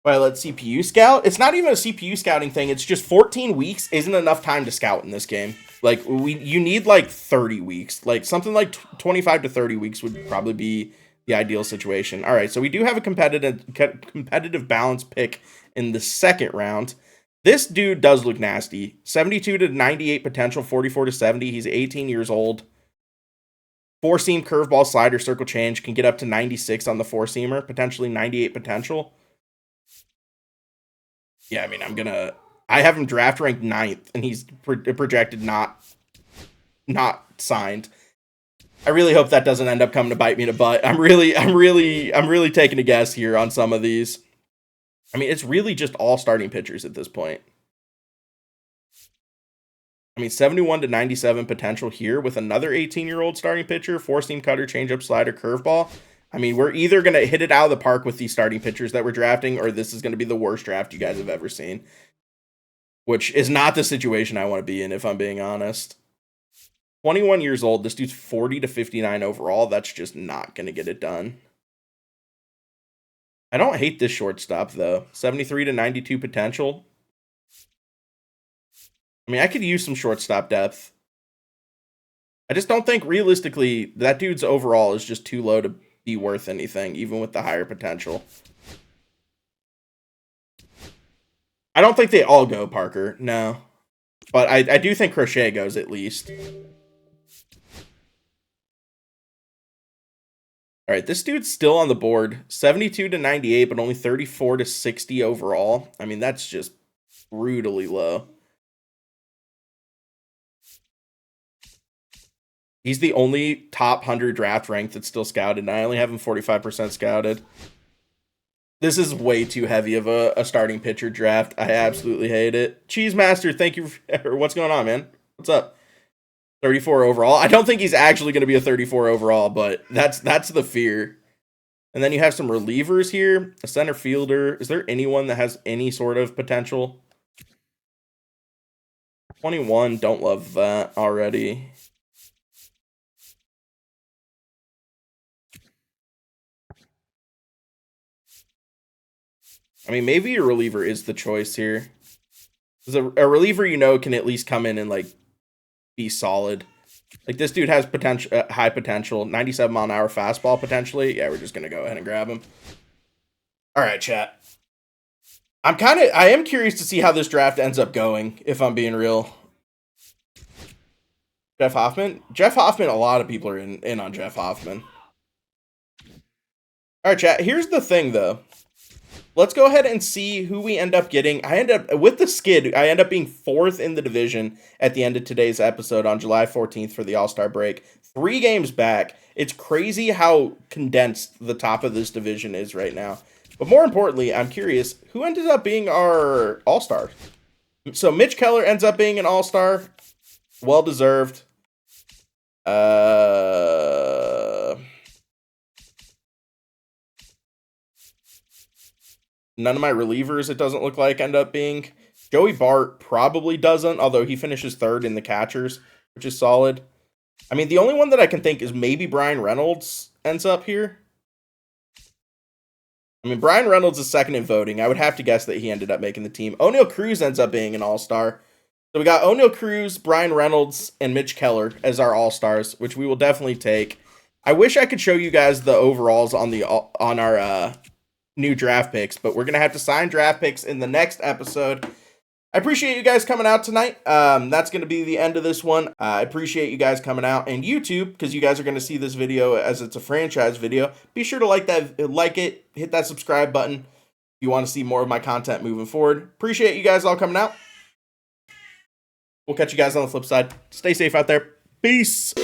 All right, let's CPU scout. It's not even a CPU scouting thing. It's just 14 weeks isn't enough time to scout in this game. Like, you need like 30 weeks. Like, something like 25 to 30 weeks would probably be the ideal situation. All right, so we do have a competitive balance pick in the second round. This dude does look nasty. 72 to 98 potential, 44 to 70. He's 18 years old. 4-seam curveball, slider, circle change. Can get up to 96 on the 4-seamer. Potentially 98 potential. Yeah, I mean, I have him draft ranked 9th, and he's projected not signed. I really hope that doesn't end up coming to bite me in the butt. I'm really taking a guess here on some of these. I mean, it's really just all starting pitchers at this point. I mean, 71 to 97 potential here with another 18-year-old starting pitcher, 4-seam cutter, changeup, slider, curveball. I mean, we're either going to hit it out of the park with these starting pitchers that we're drafting, or this is going to be the worst draft you guys have ever seen. Which is not the situation I want to be in, if I'm being honest. 21 years old, this dude's 40 to 59 overall. That's just not going to get it done. I don't hate this shortstop, though. 73 to 92 potential. I mean, I could use some shortstop depth. I just don't think, realistically, that dude's overall is just too low to be worth anything, even with the higher potential. I don't think they all go, Parker. No. But I do think Crochet goes, at least. All right, this dude's still on the board. 72 to 98, but only 34 to 60 overall. I mean, that's just brutally low. He's the only top 100 draft rank that's still scouted, and I only have him 45% scouted. This is way too heavy of a starting pitcher draft. I absolutely hate it. Cheese Master, thank you for... What's going on, man? What's up? 34 overall. I don't think he's actually going to be a 34 overall, but that's the fear. And then you have some relievers here. A center fielder. Is there anyone that has any sort of potential? 21, don't love that already. I mean, maybe a reliever is the choice here. Because a reliever, you know, can at least come in and, like, be solid. Like, this dude has potential, high potential. 97-mile-an-hour fastball, potentially. Yeah, we're just going to go ahead and grab him. All right, chat. I am curious to see how this draft ends up going, if I'm being real. Jeff Hoffman? Jeff Hoffman, a lot of people are in on Jeff Hoffman. All right, chat. Here's the thing, though. Let's go ahead and see who we end up getting. With the skid, I end up being 4th in the division at the end of today's episode on July 14th for the All-Star break. 3 games back. It's crazy how condensed the top of this division is right now. But more importantly, I'm curious, who ended up being our All-Star? So Mitch Keller ends up being an All-Star. Well-deserved. None of my relievers, it doesn't look like, end up being. Joey Bart probably doesn't, although he finishes 3rd in the catchers, which is solid. I mean, the only one that I can think is maybe Brian Reynolds ends up here. I mean, Brian Reynolds is 2nd in voting. I would have to guess that he ended up making the team. O'Neal Cruz ends up being an all-star. So we got O'Neal Cruz, Brian Reynolds, and Mitch Keller as our all-stars, which we will definitely take. I wish I could show you guys the overalls on our new draft picks, but we're going to have to sign draft picks in the next episode. I appreciate you guys coming out tonight. That's going to be the end of this one. I appreciate you guys coming out, and YouTube, because you guys are going to see this video as it's a franchise video. Be sure to like it, hit that subscribe button if you want to see more of my content moving forward. Appreciate you guys all coming out. We'll catch you guys on the flip side. Stay safe out there. Peace.